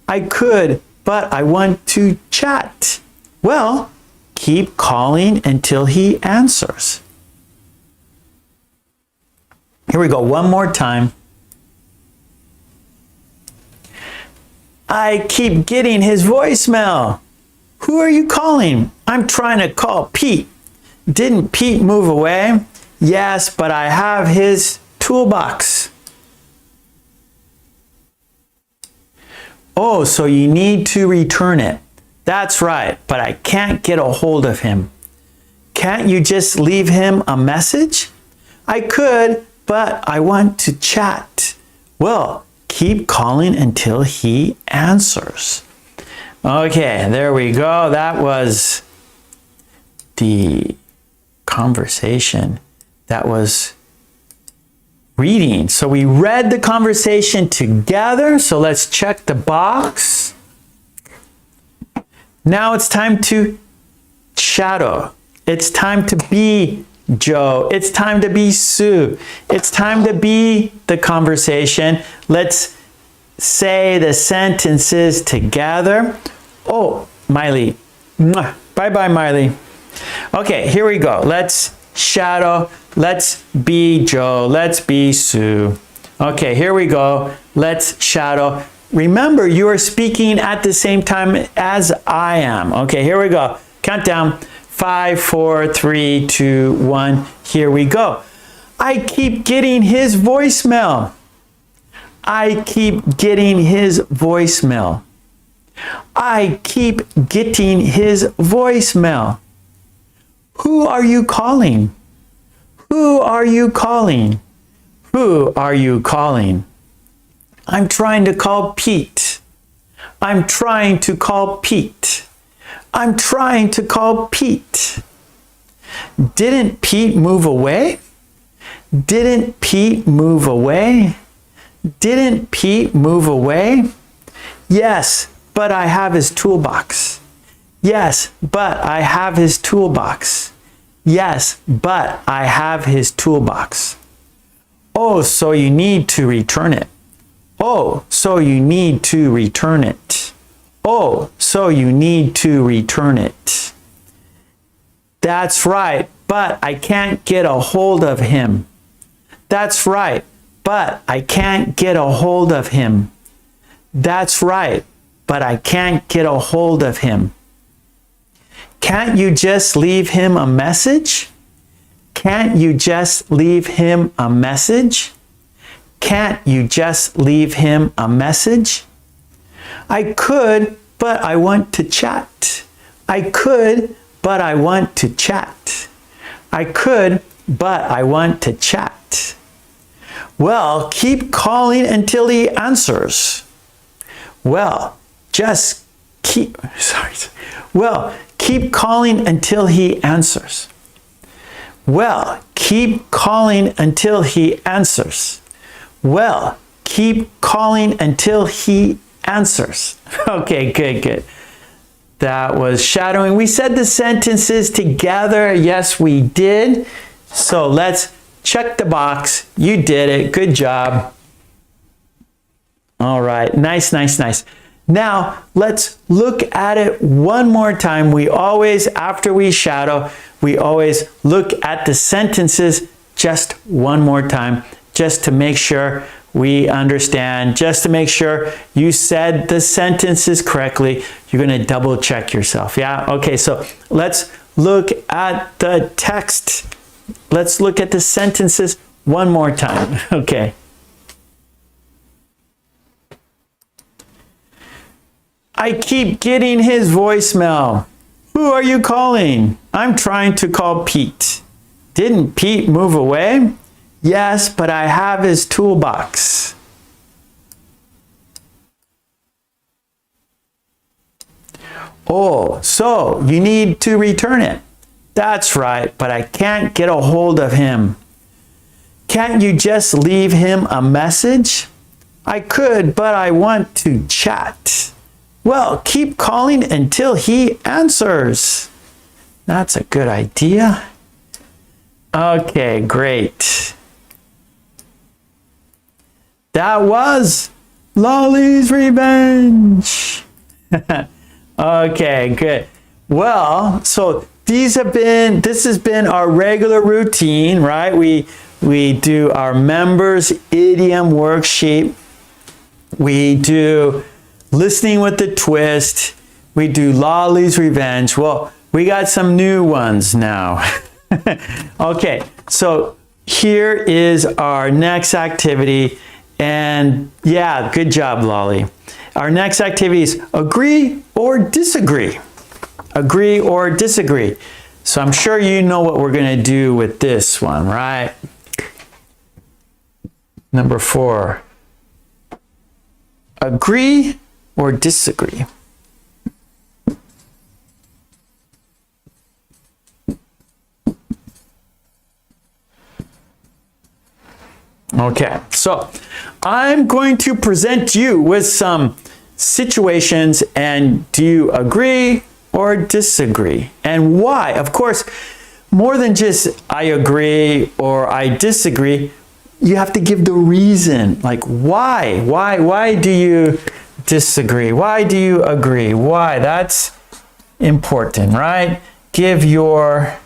Speaker 1: I could, but I want to chat. Well, keep calling until he answers. Here we go, one more time. I keep getting his voicemail. Who are you calling? I'm trying to call Pete. Didn't Pete move away? Yes, but I have his toolbox. Oh, so you need to return it. That's right, but I can't get a hold of him. Can't you just leave him a message? I could, but I want to chat. Well, keep calling until he answers. Okay, there we go. That was the conversation. That was reading. So we read the conversation together. So let's check the box. Now it's time to shadow. It's time to be Joe. It's time to be Sue. It's time to be the conversation. Let's say the sentences together. Oh, Miley. Bye-bye, Miley. Okay, here we go. Let's shadow. Let's be Joe. Let's be Sue. Okay, here we go. Let's shadow. Remember, you are speaking at the same time as I am. Okay, here we go. Countdown. 5, 4, 3, 2, 1. Here we go. I keep getting his voicemail. I keep getting his voicemail. I keep getting his voicemail. Who are you calling? Who are you calling? Who are you calling? I'm trying to call Pete. I'm trying to call Pete. I'm trying to call Pete. Didn't Pete move away? Didn't Pete move away? Didn't Pete move away? Yes, but I have his toolbox. Yes, but I have his toolbox. Yes, but I have his toolbox. Oh, so you need to return it. Oh, so you need to return it. Oh, so you need to return it. That's right, but I can't get a hold of him. That's right, but I can't get a hold of him. That's right, but I can't get a hold of him. Can't you just leave him a message? Can't you just leave him a message? Can't you just leave him a message? I could, but I want to chat. I could, but I want to chat. I could, but I want to chat. Well, keep calling until he answers. Well, just keep, Well, keep calling until he answers. Well, keep calling until he answers. Well, keep calling until he answers. Okay, good. That was shadowing. We said the sentences together. Yes, we did. So let's check the box. You did it. Good job. All right. Nice. Now, let's look at it one more time. We always, after we shadow, we always look at the sentences just one more time, just to make sure we understand, just to make sure you said the sentences correctly. You're going to double check yourself. Yeah? Okay, so let's look at the text. Let's look at the sentences one more time. Okay. I keep getting his voicemail. Who are you calling? I'm trying to call Pete. Didn't Pete move away? Yes, but I have his toolbox. Oh, so you need to return it. That's right, but I can't get a hold of him. Can't you just leave him a message? I could, but I want to chat. Well, keep calling until he answers. That's a good idea. Okay, great. That was Lolly's Revenge. Okay, good. Well, so this has been our regular routine, right? We do our members idiom worksheet. We do listening with the twist. We do Lolly's Revenge. Well, we got some new ones now. Okay, so here is our next activity. And yeah, good job, Lolly. Our next activity is agree or disagree. Agree or disagree. So I'm sure you know what we're going to do with this one, right? Number 4. Agree or disagree. Okay, so I'm going to present you with some situations, and do you agree or disagree? And why? Of course, more than just I agree or I disagree, you have to give the reason. Like why? Why do you disagree? Why do you agree? Why? That's important, right? Give your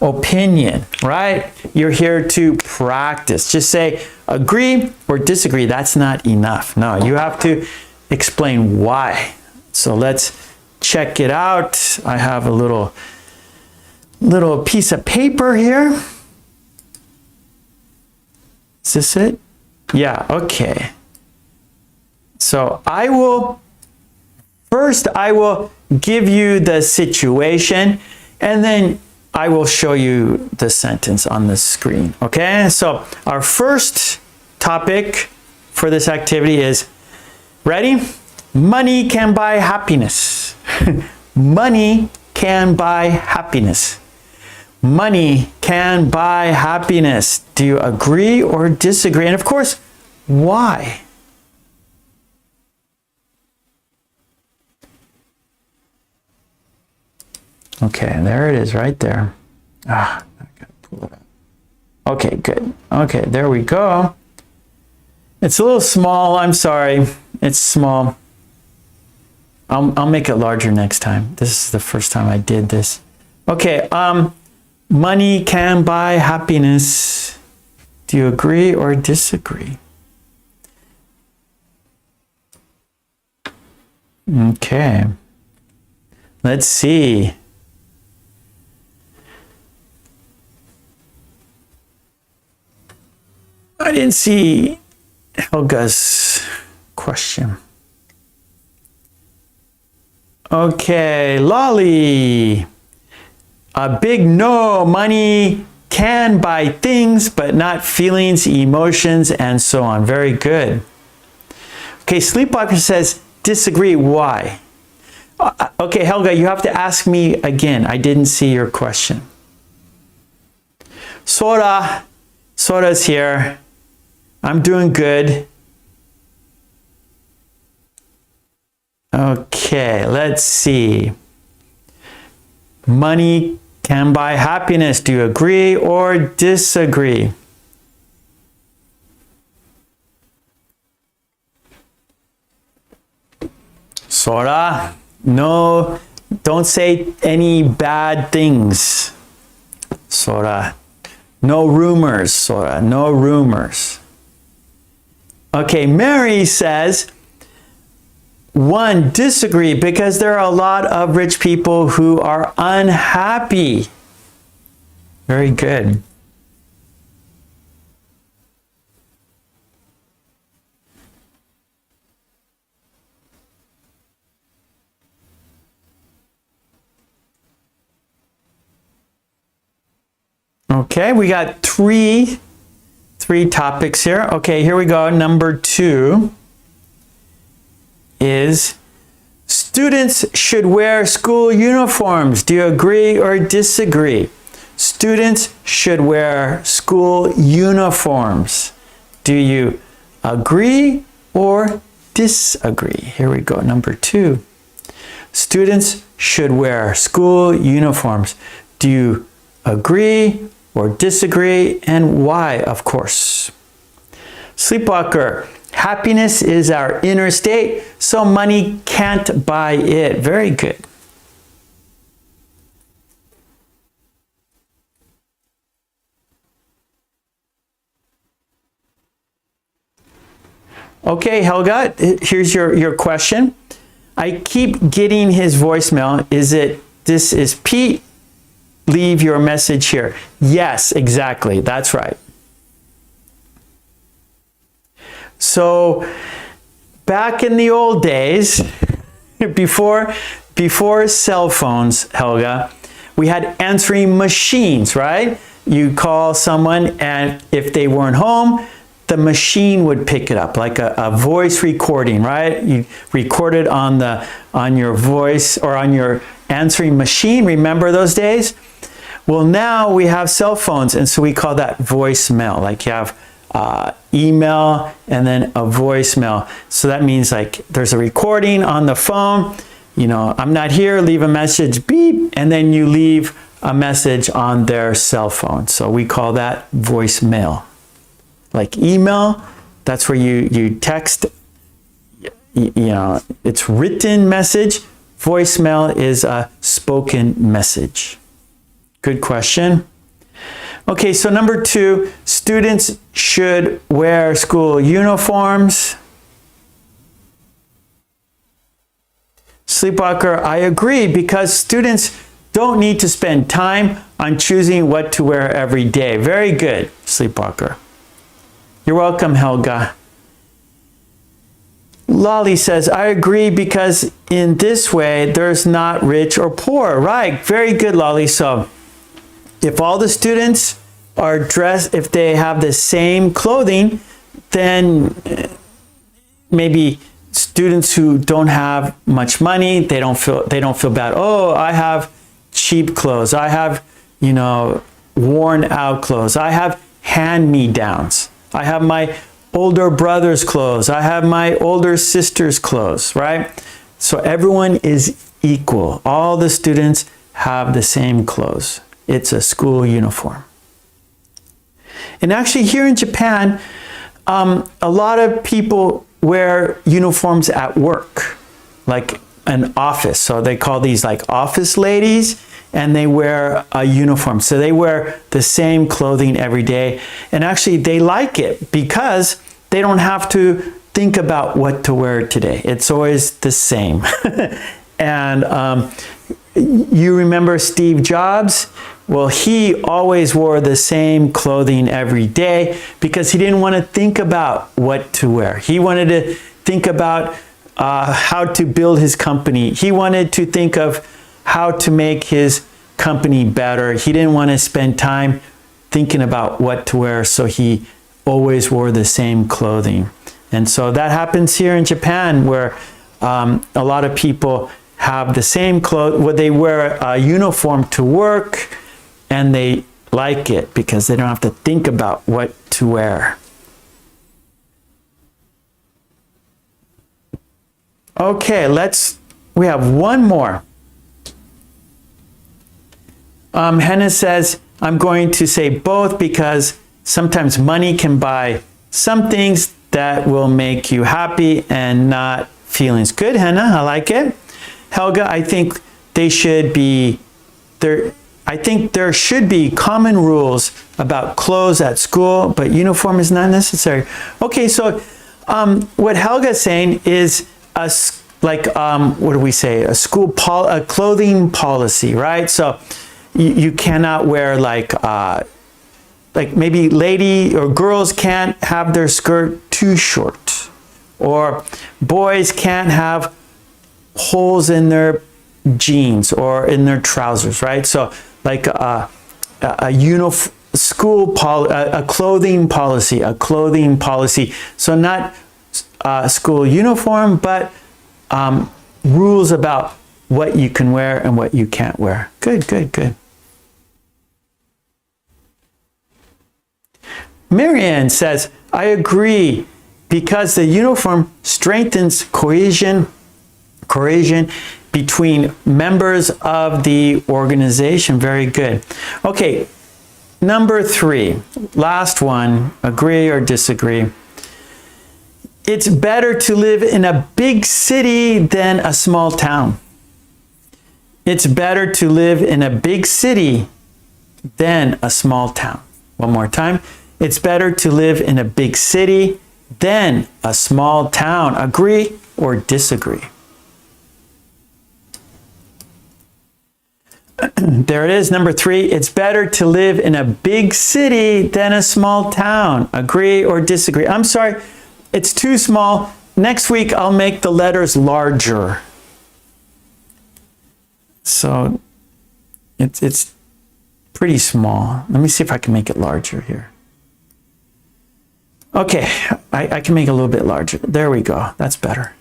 Speaker 1: opinion, right? You're here to practice. Just say agree or disagree. That's not enough. No, you have to explain why. So let's check it out. I have a little piece of paper here. Is this it? Yeah, okay. So I will give you the situation, and then I will show you the sentence on the screen. Okay, so our first topic for this activity is, ready? Money can buy happiness. Money can buy happiness. Money can buy happiness. Do you agree or disagree? And of course, why? Okay, there it is right there. I gotta pull it up. Okay, good. Okay, there we go. It's a little small. I'm sorry. It's small. I'll make it larger next time. This is the first time I did this. Okay, money can buy happiness. Do you agree or disagree? Okay. Let's see. I didn't see Helga's question. Okay, Lolly. A big no. Money can buy things, but not feelings, emotions, and so on. Very good. Okay, Sleepwalker says disagree. Why? Okay, Helga, you have to ask me again. I didn't see your question. Sora's here. I'm doing good. Okay, let's see. Money can buy happiness. Do you agree or disagree? Sora, no, don't say any bad things. Sora, no rumors. Sora, no rumors. Okay, Mary says, 1, disagree, because there are a lot of rich people who are unhappy. Very good. Okay, we got three topics here. Okay, here we go. Number 2 is students should wear school uniforms. Do you agree or disagree? Students should wear school uniforms. Do you agree or disagree? Here we go. Number 2. Students should wear school uniforms. Do you agree or disagree, and why, of course? Sleepwalker, happiness is our inner state, so money can't buy it. Very good. Okay, Helga, here's your question. I keep getting his voicemail. This is Pete? Leave your message here. Yes, exactly. That's right. So back in the old days, before cell phones, Helga, we had answering machines, right? You call someone, and if they weren't home, the machine would pick it up, like a voice recording, right? You record it on your voice or on your answering machine. Remember those days? Well, now we have cell phones, and so we call that voicemail. Like you have email and then a voicemail. So that means like there's a recording on the phone. You know, I'm not here, leave a message, beep, and then you leave a message on their cell phone. So we call that voicemail. Like email, that's where you text, you know, it's written message. Voicemail is a spoken message. Good question. Okay, so number 2, students should wear school uniforms. Sleepwalker, I agree, because students don't need to spend time on choosing what to wear every day. Very good, Sleepwalker. You're welcome, Helga. Lolly says, I agree, because in this way, there's not rich or poor. Right, very good, Lolly. So if all the students are dressed, if they have the same clothing, then maybe students who don't have much money, they don't feel bad. Oh, I have cheap clothes. I have, worn out clothes. I have hand-me-downs. I have my older brother's clothes. I have my older sister's clothes, right? So everyone is equal. All the students have the same clothes. It's a school uniform. And actually here in Japan, a lot of people wear uniforms at work, like an office. So they call these like office ladies, and they wear a uniform. So they wear the same clothing every day. And actually they like it because they don't have to think about what to wear today. It's always the same. And you remember Steve Jobs? Well, he always wore the same clothing every day because he didn't want to think about what to wear. He wanted to think about how to build his company. He wanted to think of how to make his company better. He didn't want to spend time thinking about what to wear, so he always wore the same clothing. And so that happens here in Japan, where a lot of people have the same clothes, where they wear a uniform to work, and they like it because they don't have to think about what to wear. Okay, we have one more. Hannah says, I'm going to say both because sometimes money can buy some things that will make you happy and not feelings. Good, Hannah, I like it. Helga, I think there should be common rules about clothes at school, but uniform is not necessary. Okay, so what Helga is saying is what do we say? A clothing policy, right? So you cannot wear like maybe lady or girls can't have their skirt too short, or boys can't have holes in their jeans or in their trousers, right? So like a clothing policy. So not school uniform, but rules about what you can wear and what you can't wear. Good, good, good. Marianne says, I agree, because the uniform strengthens cohesion between members of the organization. Very good. Okay, number 3, last one, agree or disagree. It's better to live in a big city than a small town. It's better to live in a big city than a small town. One more time. It's better to live in a big city than a small town. Agree or disagree? There it is, number 3. It's better to live in a big city than a small town. Agree or disagree? I'm sorry, it's too small. Next week, I'll make the letters larger. So it's pretty small. Let me see if I can make it larger here. Okay, I can make it a little bit larger. There we go. That's better.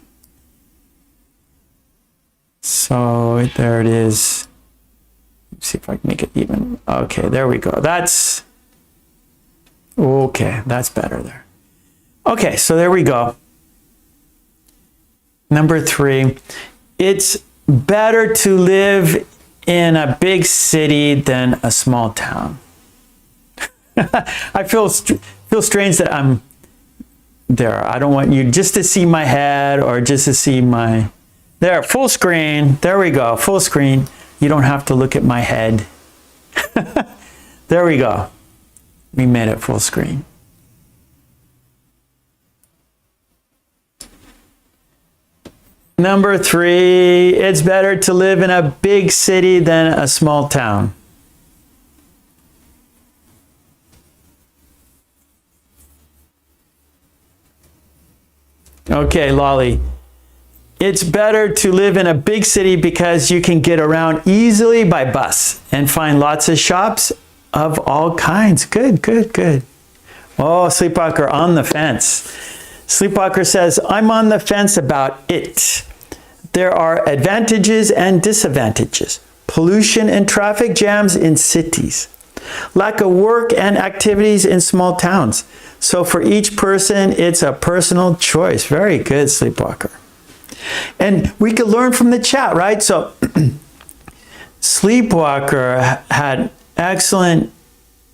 Speaker 1: So there it is. Let's see if I can make it even. Okay, there we go. That's okay. That's better there. Okay, so there we go. Number 3, it's better to live in a big city than a small town. I feel strange that I'm there. I don't want you just to see my head or just to see my... There, full screen. There we go, full screen. You don't have to look at my head. There we go. We made it full screen. Number 3, it's better to live in a big city than a small town. Okay, Lolly. It's better to live in a big city because you can get around easily by bus and find lots of shops of all kinds. Good, good, good. Oh, Sleepwalker on the fence. Sleepwalker says, I'm on the fence about it. There are advantages and disadvantages. Pollution and traffic jams in cities. Lack of work and activities in small towns. So for each person, it's a personal choice. Very good, Sleepwalker. And we could learn from the chat, right? So Sleepwalker had excellent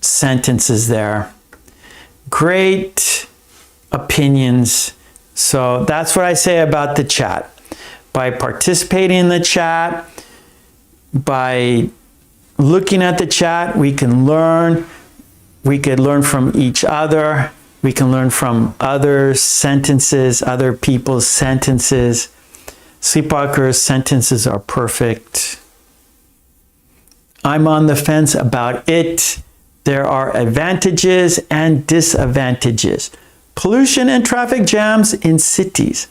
Speaker 1: sentences there. Great opinions. So that's what I say about the chat. By participating in the chat, by looking at the chat, we can learn. We could learn from each other. We can learn from other sentences, other people's sentences. Sleepwalker's sentences are perfect. I'm on the fence about it. There are advantages and disadvantages. Pollution and traffic jams in cities.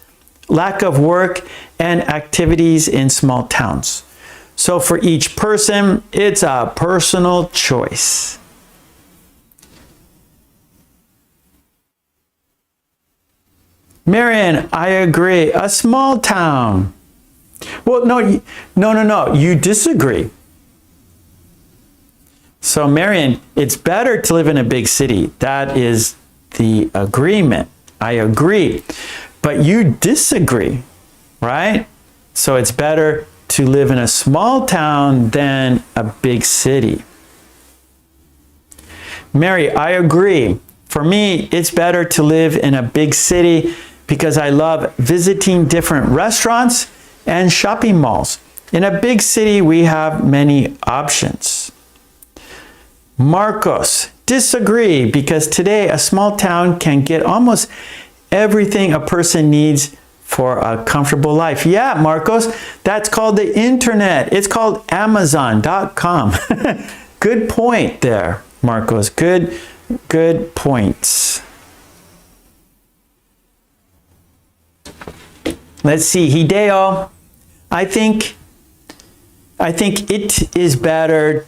Speaker 1: Lack of work and activities in small towns. So for each person, it's a personal choice. Marian, I agree. A small town. Well, no. You disagree. So Marian, it's better to live in a big city. That is the agreement. I agree. But you disagree, right? So it's better to live in a small town than a big city. Mary, I agree. For me, it's better to live in a big city because I love visiting different restaurants and shopping malls. In a big city, we have many options. Marcos, disagree because today a small town can get almost everything a person needs for a comfortable life. Yeah, Marcos, that's called the internet. It's called Amazon.com. Good point there, Marcos. Good points. Let's see, Hideo, I think it is better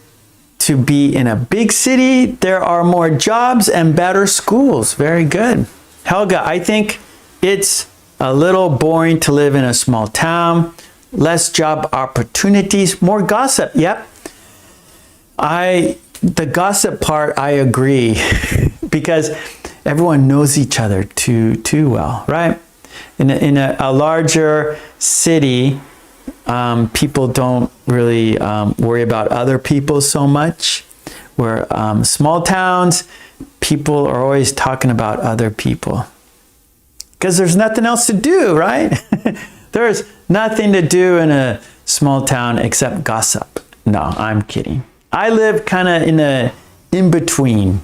Speaker 1: to be in a big city. There are more jobs and better schools. Very good. Helga, I think it's a little boring to live in a small town. Less job opportunities, more gossip. Yep. The gossip part, I agree, because everyone knows each other too well, right? In a larger city, people don't really worry about other people so much. Where small towns, people are always talking about other people. Because there's nothing else to do, right? There's nothing to do in a small town except gossip. No, I'm kidding. I live kind of in a in-between.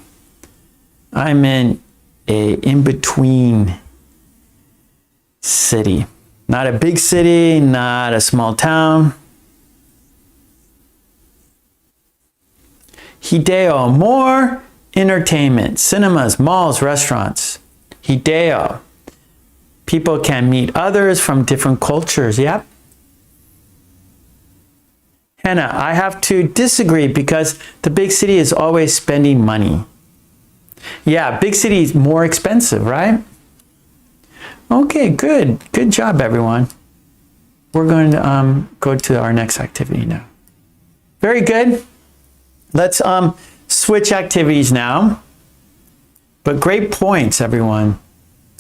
Speaker 1: I'm in a in-between city. Not a big city, not a small town. Hideo, more entertainment, cinemas, malls, restaurants. Hideo, people can meet others from different cultures. Yep. Hannah, I have to disagree because the big city is always spending money. Yeah, big city is more expensive, right? Okay, good. Good job, everyone. We're going to go to our next activity now. Very good. Let's switch activities now. But great points, everyone.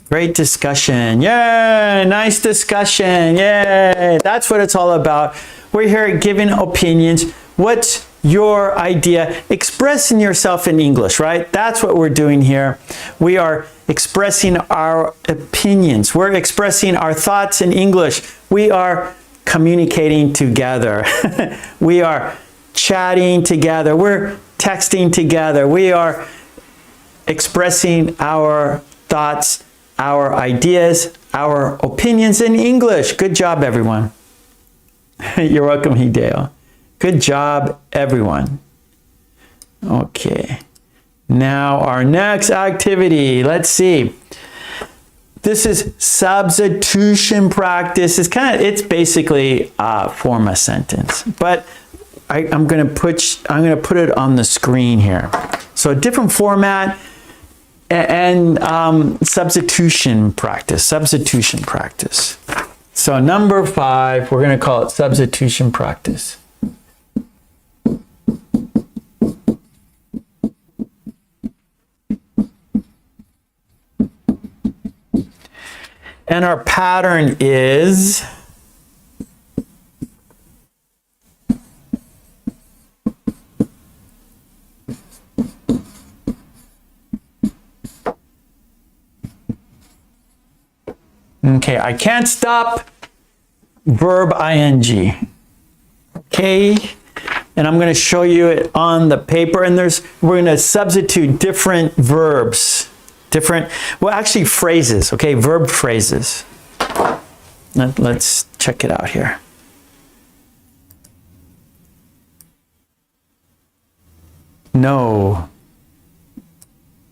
Speaker 1: Great discussion. Yay! Nice discussion. Yay! That's what it's all about. We're here giving opinions. What's your idea? Expressing yourself in English, right? That's what we're doing here. We are expressing our opinions. We're expressing our thoughts in English. We are communicating together. We are chatting together. We're texting together. We are expressing our thoughts, our ideas, our opinions in English. Good job, everyone. You're welcome, Hideo. Good job, everyone. Okay. Now our next activity. Let's see. This is substitution practice. It's basically form a sentence. But I'm going to put it on the screen here. So a different format and substitution practice. So number 5, we're going to call it substitution practice. And our pattern is okay, I can't stop, verb ing. Okay, and I'm going to show you it on the paper, and we're going to substitute different verbs. Actually phrases, okay, verb phrases. Let's check it out here. No.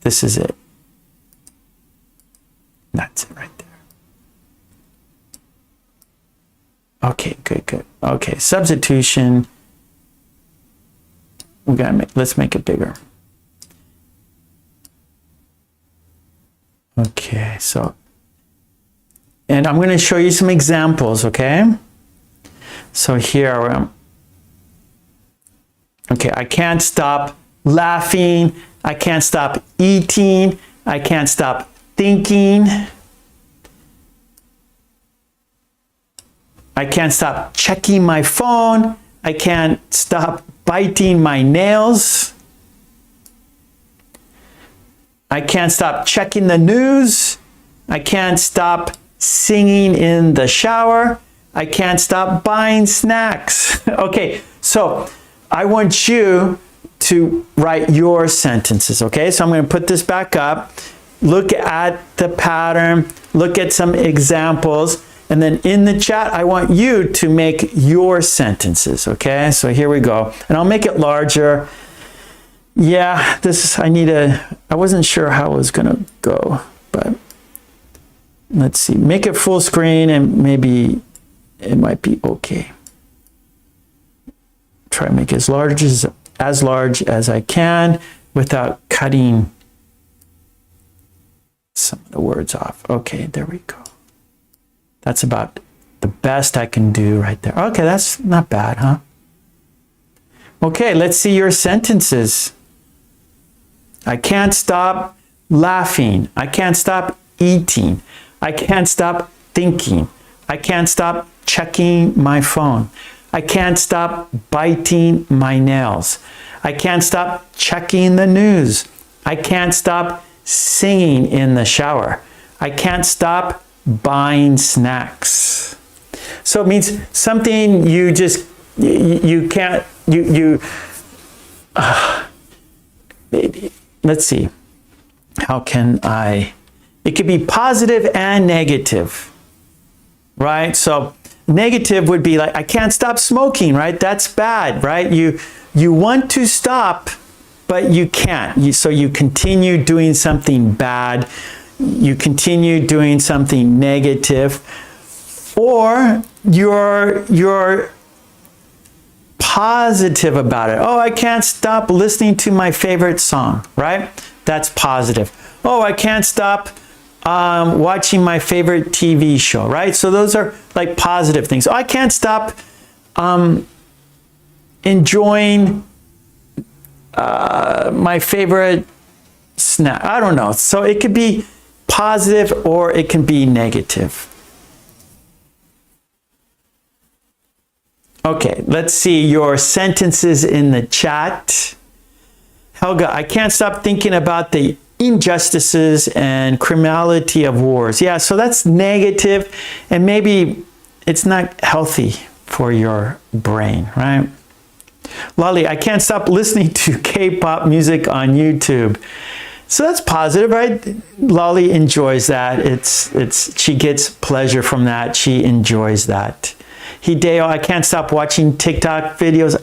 Speaker 1: This is it. That's it right there. Okay, good. Okay, substitution. Let's make it bigger. Okay, so, and I'm going to show you some examples, okay? So here, okay, I can't stop laughing, I can't stop eating, I can't stop thinking, I can't stop checking my phone, I can't stop biting my nails, I can't stop checking the news. I can't stop singing in the shower. I can't stop buying snacks. Okay, so I want you to write your sentences, okay? So I'm going to put this back up. Look at the pattern. Look at some examples. And then in the chat, I want you to make your sentences, okay? So here we go. And I'll make it larger. Yeah, I wasn't sure how it was going to go, but let's see. Make it full screen and maybe it might be okay. Try to make it as large as I can without cutting some of the words off. Okay, there we go. That's about the best I can do right there. Okay, that's not bad, huh? Okay, let's see your sentences. I can't stop laughing. I can't stop eating. I can't stop thinking. I can't stop checking my phone. I can't stop biting my nails. I can't stop checking the news. I can't stop singing in the shower. I can't stop buying snacks. So it means something you just, you can't, maybe. Let's see, how can it could be positive and negative, right? So negative would be like, I can't stop smoking, right? That's bad, right? You want to stop, but you can't. So you continue doing something bad, you continue doing something negative, or you're positive about it. Oh, I can't stop listening to my favorite song, right? That's positive. Oh, I can't stop watching my favorite TV show, right? So those are like positive things. Oh, I can't stop enjoying my favorite snack. I don't know. So it could be positive or it can be negative. Okay, let's see your sentences in the chat. Helga, I can't stop thinking about the injustices and criminality of wars. Yeah, so that's negative, and maybe it's not healthy for your brain, right? Lolly, I can't stop listening to K-pop music on YouTube. So that's positive, right? Lolly enjoys that. She gets pleasure from that. She enjoys that. Hideo, I can't stop watching TikTok videos.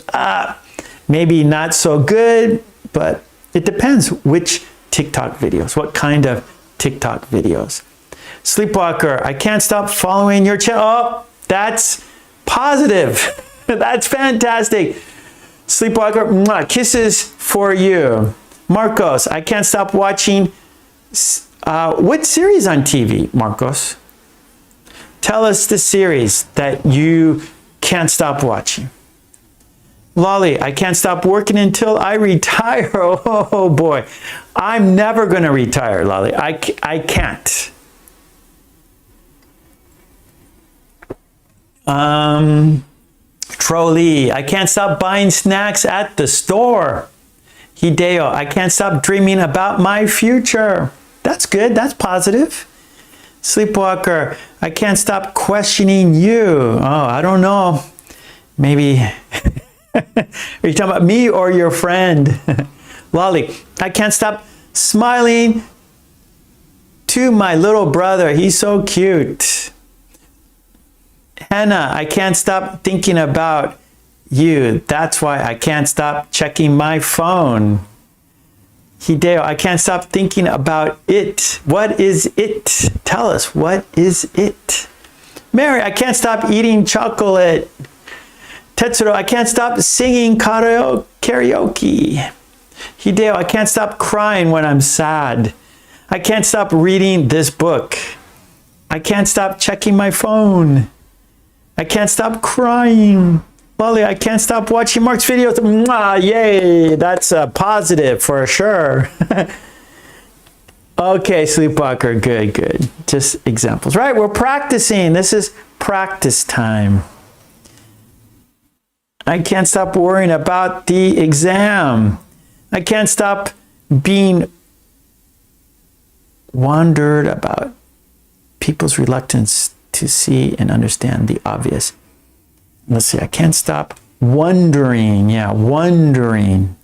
Speaker 1: Maybe not so good, but it depends which TikTok videos, what kind of TikTok videos. Sleepwalker, I can't stop following your channel. Oh, that's positive. That's fantastic. Sleepwalker, mwah, kisses for you. Marcos, I can't stop watching. What series on TV, Marcos? Tell us the series that you can't stop watching. Lolly, I can't stop working until I retire. Oh boy, I'm never going to retire, Lolly. I can't. Trolley, I can't stop buying snacks at the store. Hideo, I can't stop dreaming about my future. That's good. That's positive. Sleepwalker, I can't stop questioning you. Oh, I don't know. Maybe. Are you talking about me or your friend? Lolly, I can't stop smiling to my little brother. He's so cute. Hannah, I can't stop thinking about you. That's why I can't stop checking my phone. Hideo, I can't stop thinking about it. What is it? Tell us, what is it? Mary, I can't stop eating chocolate. Tetsuro, I can't stop singing karaoke. Hideo, I can't stop crying when I'm sad. I can't stop reading this book. I can't stop checking my phone. I can't stop crying. Lolly, I can't stop watching Mark's videos. Mwah, yay, that's a positive for sure. Okay, Sleepwalker, good, good. Just examples. Right, we're practicing. This is practice time. I can't stop worrying about the exam. I can't stop being wondered about people's reluctance to see and understand the obvious. Let's see, I can't stop wondering. Yeah, wondering.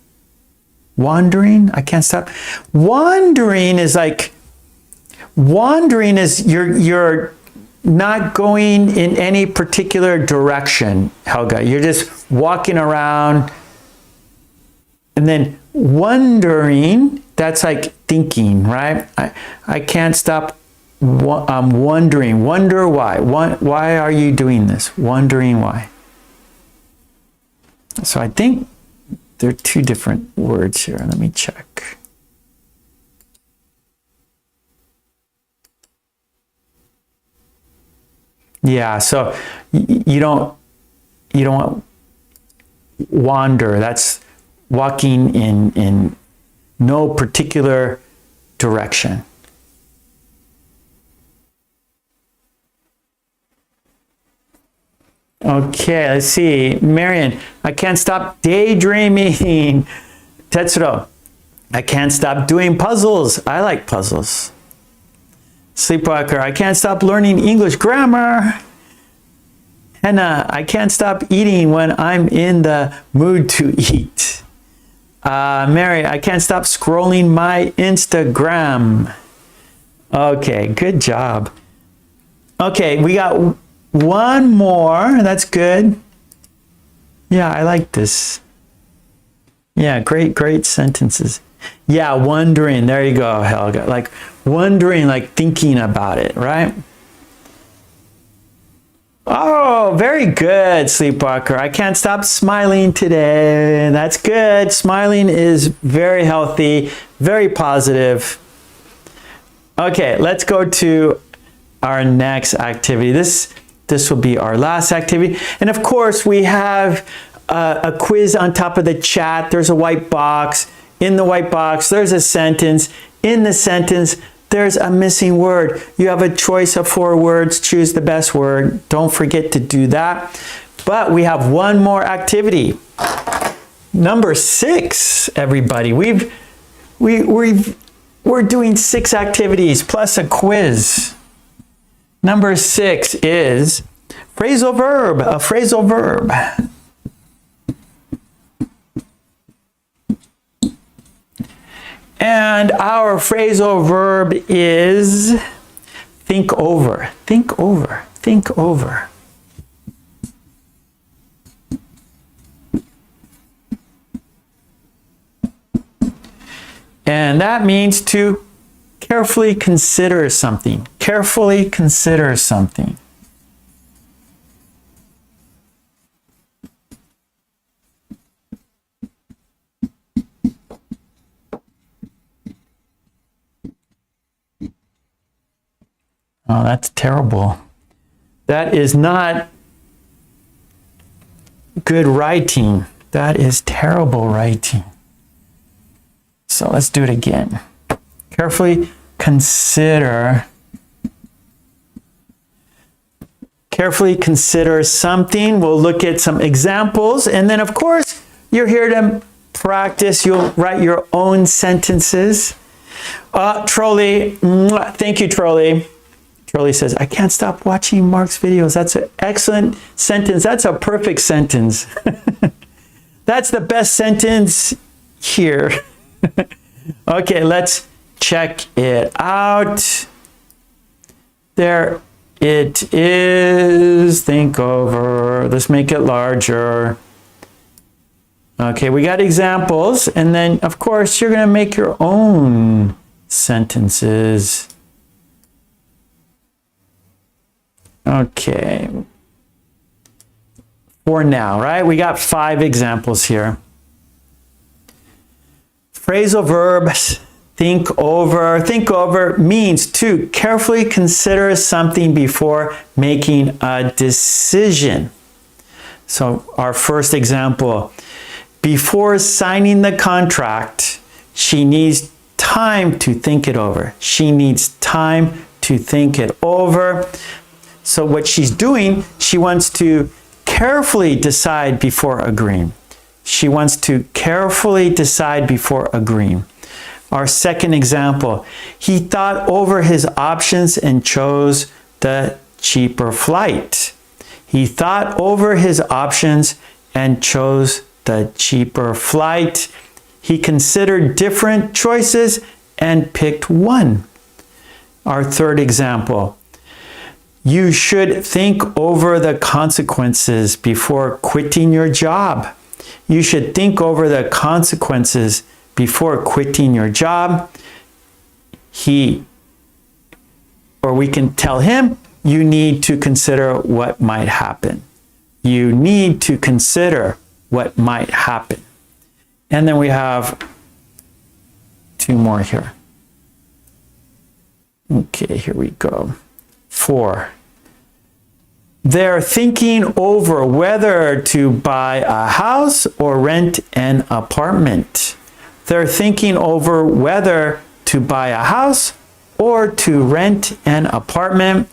Speaker 1: Wandering? I can't stop. Wandering is like, wandering is you're not going in any particular direction, Helga. You're just walking around. And then wondering, that's like thinking, right? I can't stop wondering. Wonder why. Why are you doing this? Wondering why. So I think there are two different words here. Let me check. Yeah, so you don't wander. That's walking in no particular direction. Okay, let's see. Marion, I can't stop daydreaming. Tetsuro, I can't stop doing puzzles. I like puzzles. Sleepwalker, I can't stop learning English grammar. Henna, I can't stop eating when I'm in the mood to eat. Mary, I can't stop scrolling my Instagram. Okay, good job. Okay, we got one more. That's good. Yeah, I like this. Yeah, great sentences. Yeah, wondering. There you go, Helga. Like wondering, like thinking about it, right? Oh, very good, Sleepwalker. I can't stop smiling today. That's good. Smiling is very healthy, very positive. Okay, let's go to our next activity. This will be our last activity. And of course, we have a quiz on top of the chat. There's a white box. In the white box, there's a sentence. In the sentence, there's a missing word. You have a choice of 4 words. Choose the best word. Don't forget to do that. But we have one more activity. Number 6, everybody. We're doing 6 activities plus a quiz. Number 6 is phrasal verb, a phrasal verb. And our phrasal verb is think over, think over, think over. And that means to carefully consider something. Carefully consider something. Oh, that's terrible. That is not good writing. That is terrible writing. So let's do it again. Carefully consider something. We'll look at some examples. And then, of course, you're here to practice. You'll write your own sentences. Trolley, thank you, Trolley. Trolley says, I can't stop watching Mark's videos. That's an excellent sentence. That's a perfect sentence. That's the best sentence here. Okay, let's check it out. There it is. Think over. Let's make it larger. Okay, we got examples. And then, of course, you're going to make your own sentences. Okay. For now, right? We got 5 examples here. Phrasal verbs, think over. Think over means to carefully consider something before making a decision. So our first example, before signing the contract, she needs time to think it over. She needs time to think it over. So what she's doing, she wants to carefully decide before agreeing. She wants to carefully decide before agreeing. Our second example, he thought over his options and chose the cheaper flight. He thought over his options and chose the cheaper flight. He considered different choices and picked one. Our third example, you should think over the consequences before quitting your job. You should think over the consequences before quitting your job. We can tell him, you need to consider what might happen. You need to consider what might happen. And then we have 2 more here. Okay, here we go. 4. They're thinking over whether to buy a house or rent an apartment. They're thinking over whether to buy a house or to rent an apartment.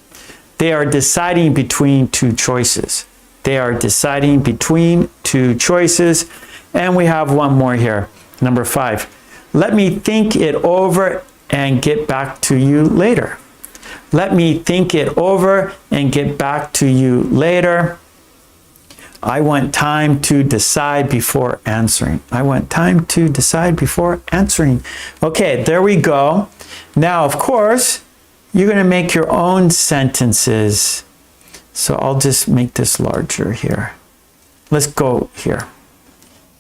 Speaker 1: They are deciding between 2 choices. They are deciding between 2 choices. And we have one more here, number 5. Let me think it over and get back to you later. Let me think it over and get back to you later. I want time to decide before answering. I want time to decide before answering. Okay, there we go. Now, of course, you're going to make your own sentences. So I'll just make this larger here. Let's go here.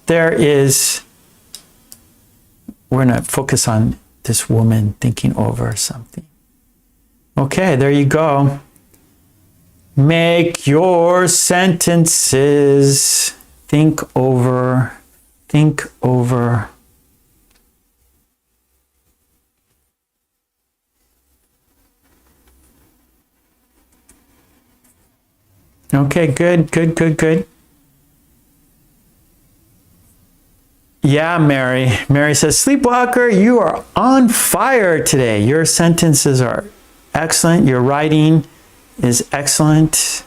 Speaker 1: We're going to focus on this woman thinking over something. Okay, there you go. Make your sentences. Think over. Think over. Okay, good, good, good, good. Yeah, Mary. Mary says, Sleepwalker, you are on fire today. Your sentences are excellent. Your writing is excellent.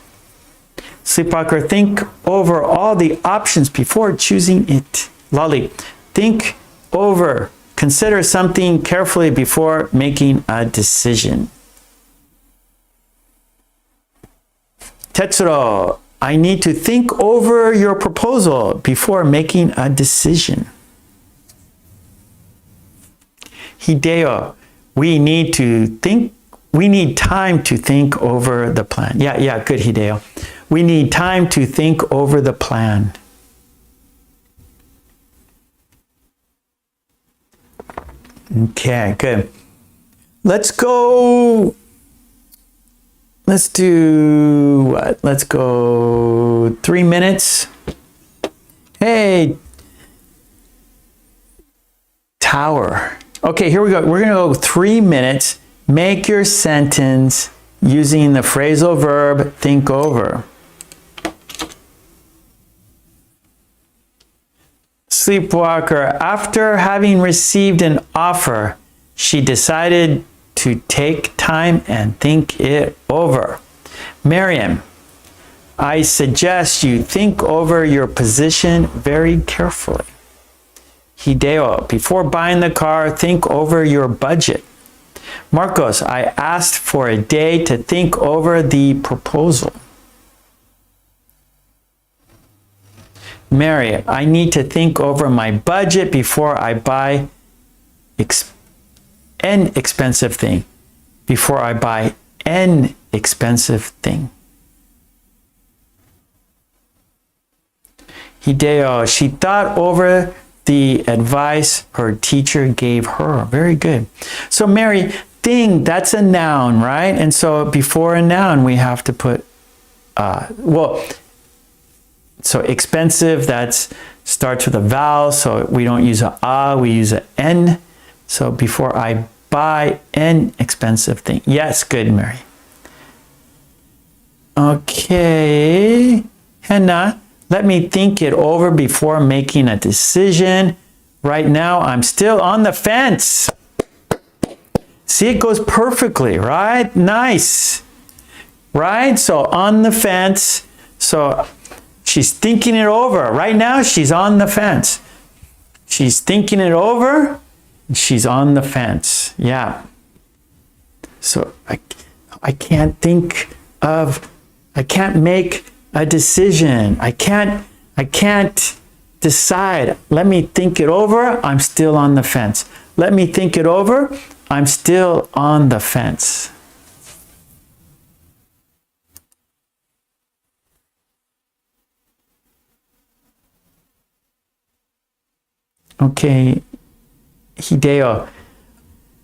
Speaker 1: Sleepwalker, think over all the options before choosing it. Lolly, think over. Consider something carefully before making a decision. Tetsuro, I need to think over your proposal before making a decision. Hideo, we need time to think over the plan. Yeah, good, Hideo. We need time to think over the plan. Okay, good. Let's go. Let's do what? Let's go 3 minutes. Hey, tower. Okay, here we go. We're going to go 3 minutes. Make your sentence using the phrasal verb think over. Sleepwalker, after having received an offer, she decided to take time and think it over. Marian, I suggest you think over your position very carefully. Hideo, before buying the car, think over your budget. Marcos, I asked for a day to think over the proposal. Mary, I need to think over my budget before I buy an expensive thing. Before I buy an expensive thing. Hideo, she thought over the advice her teacher gave her. Very good. So Mary, thing, that's a noun, right? And so before a noun, we have to put, so expensive, that starts with a vowel, so we don't use a, we use an n. So before I buy an expensive thing. Yes, good, Mary. Okay, Henna, let me think it over before making a decision. Right now, I'm still on the fence. See, it goes perfectly, right? Nice, right? So on the fence, so she's thinking it over. Right now, she's on the fence. She's thinking it over. She's on the fence. Yeah. So I can't think of, I can't make a decision. I can't decide. Let me think it over. I'm still on the fence. Let me think it over. I'm still on the fence. Okay, Hideo,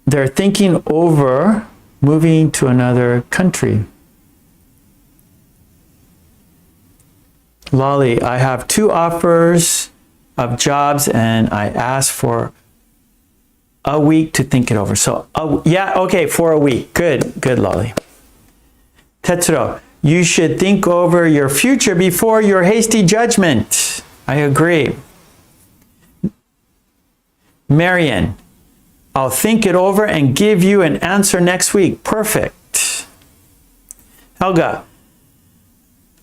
Speaker 1: they're thinking over moving to another country. Lolly, I have 2 offers of jobs and I asked for a week to think it over. So, yeah, okay, for a week. Good, good, Lolly. Tetsuro, you should think over your future before your hasty judgment. I agree. Marian, I'll think it over and give you an answer next week. Perfect. Helga,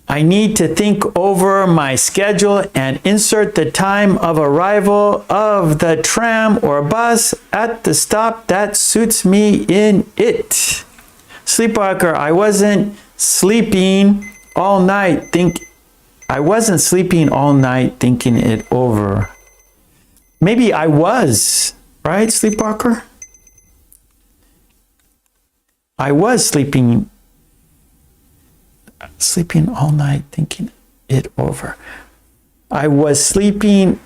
Speaker 1: I need to think over my schedule and insert the time of arrival of the tram or bus at the stop that suits me in it. Sleepwalker, I wasn't sleeping all night thinking it over. Maybe I was, right, Sleepwalker? I was sleeping all night thinking it over. I was sleeping,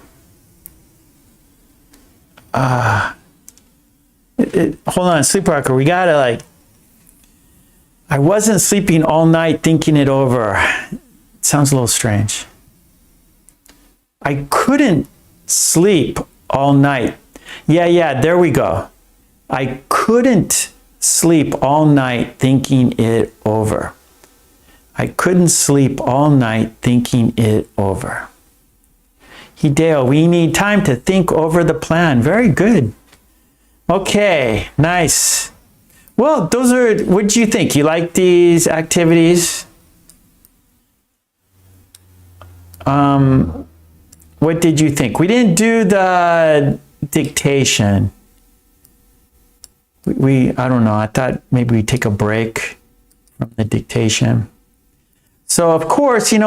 Speaker 1: hold on, Sleepwalker, we gotta I wasn't sleeping all night thinking it over. It sounds a little strange. I couldn't sleep all night. Yeah, there we go. I couldn't sleep all night thinking it over. I couldn't sleep all night thinking it over. Hideo, we need time to think over the plan. Very good. Okay, nice. Well, those are, what do you think? You like these activities? What did you think? We didn't do the dictation. I don't know, I thought maybe we'd take a break from the dictation. So of course, there's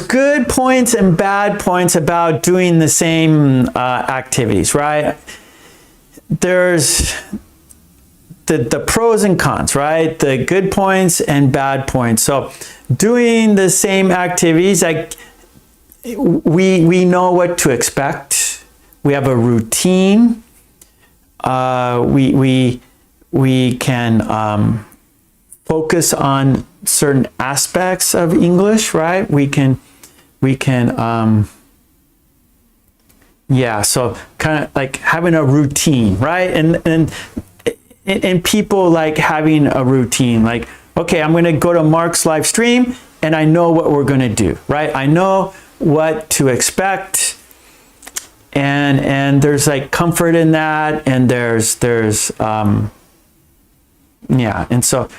Speaker 1: good points and bad points about doing the same activities, right? There's the pros and cons, right? The good points and bad points. So doing the same activities, we know what to expect. We have a routine. We can focus on certain aspects of English, right? We can yeah, so kind of like having a routine, right? And people like having a routine, like, okay, I'm going to go to Mark's live stream and I know what we're going to do, right? I know what to expect, and there's like comfort in that, and there's yeah, and so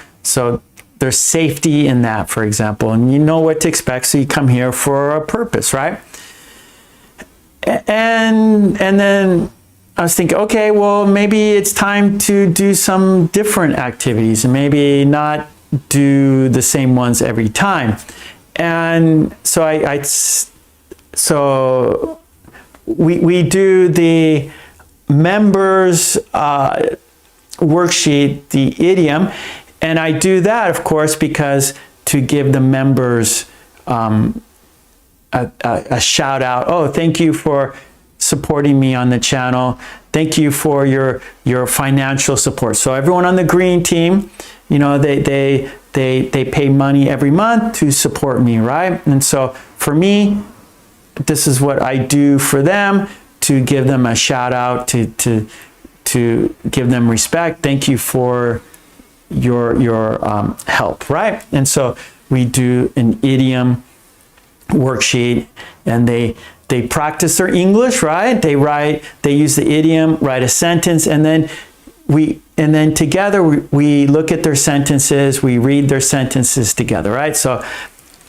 Speaker 1: there's safety in that, for example, and you know what to expect, so you come here for a purpose, right? And then I was thinking, okay, well, maybe it's time to do some different activities and maybe not do the same ones every time. And so we do the members worksheet, the idiom, and I do that, of course, because to give the members a shout out. Oh, thank you for supporting me on the channel. Thank you for your financial support. So everyone on the green team, you know, they pay money every month to support me, right? And so for me, this is what I do for them, to give them a shout out, to give them respect. Thank you for your help, right? And so we do an idiom worksheet, and they practice their English, right? They use the idiom, write a sentence, and then together we look at their sentences, we read their sentences together, right? So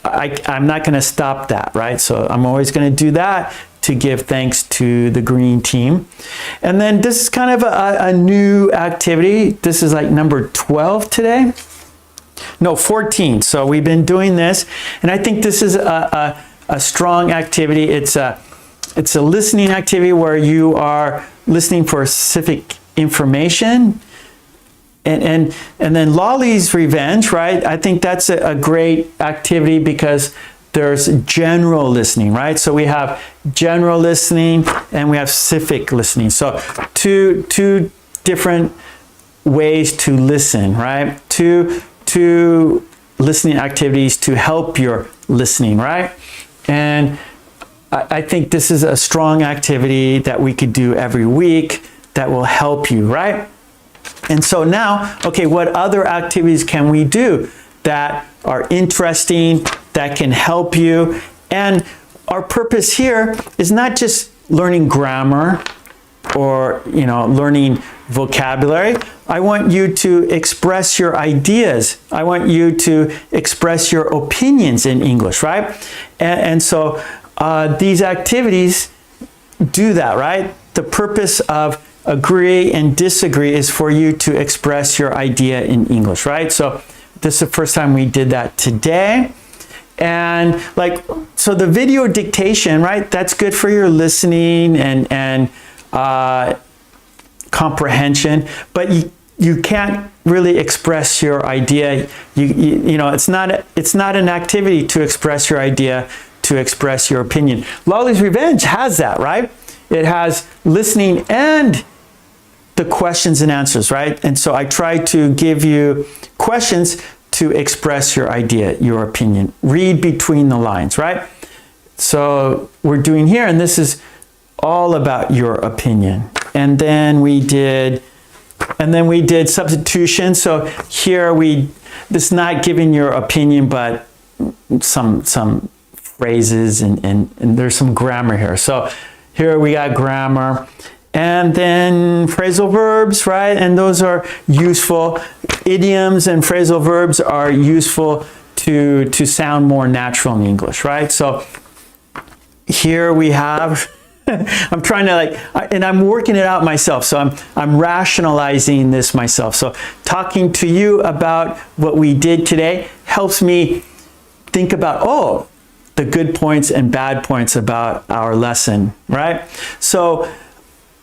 Speaker 1: I'm not going to stop that, right? So I'm always going to do that to give thanks to the green team. And then this is kind of a new activity. This is like number 12 today. No, 14. So we've been doing this, and I think this is a strong activity. It's a listening activity where you are listening for specific information. And then Lolly's Revenge, right? I think that's a great activity because there's general listening, right? So we have general listening and we have specific listening. So two different ways to listen, right? Two listening activities to help your listening, right? And I think this is a strong activity that we could do every week that will help you, right? And so now, okay, what other activities can we do that are interesting, that can help you? And our purpose here is not just learning grammar or, you know, learning vocabulary. I want you to express your ideas. I want you to express your opinions in English, right? And so these activities do that, right? The purpose of agree and disagree is for you to express your idea in English, right? So this is the first time we did that today. And like, so the video dictation, right? That's good for your listening and comprehension, but you can't really express your idea. You know, it's not an activity to express your idea, to express your opinion. Lolly's Revenge has that, right? It has listening and the questions and answers, right? And so I try to give you questions to express your idea, your opinion. Read between the lines, right? So we're doing here, and this is all about your opinion. And then we did substitution. So here this is not giving your opinion, but some phrases and there's some grammar here. So here we got grammar. And then phrasal verbs, right? And those are useful. Idioms and phrasal verbs are useful to sound more natural in English, right? So here we have, I'm trying to and I'm working it out myself. So I'm rationalizing this myself. So talking to you about what we did today helps me think about, the good points and bad points about our lesson, right? So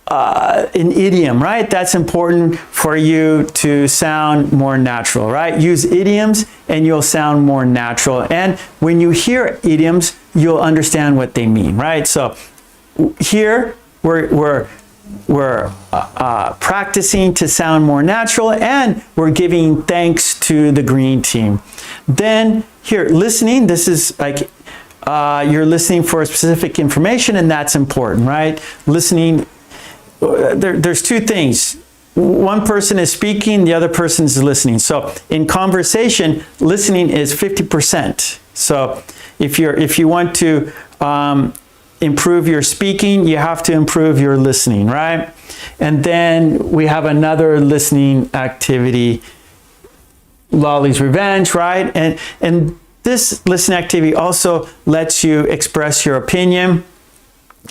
Speaker 1: an idiom, right? That's important for you to sound more natural, right? Use idioms and you'll sound more natural. And when you hear idioms, you'll understand what they mean, right? So here we're practicing to sound more natural, and we're giving thanks to the green team. Then here, listening, this is like you're listening for specific information, and that's important, right? Listening, there's two things. One person is speaking, the other person is listening. So in conversation, listening is 50%. So if you want to improve your speaking, you have to improve your listening, right? And then we have another listening activity, Lolly's Revenge, right? And this listening activity also lets you express your opinion.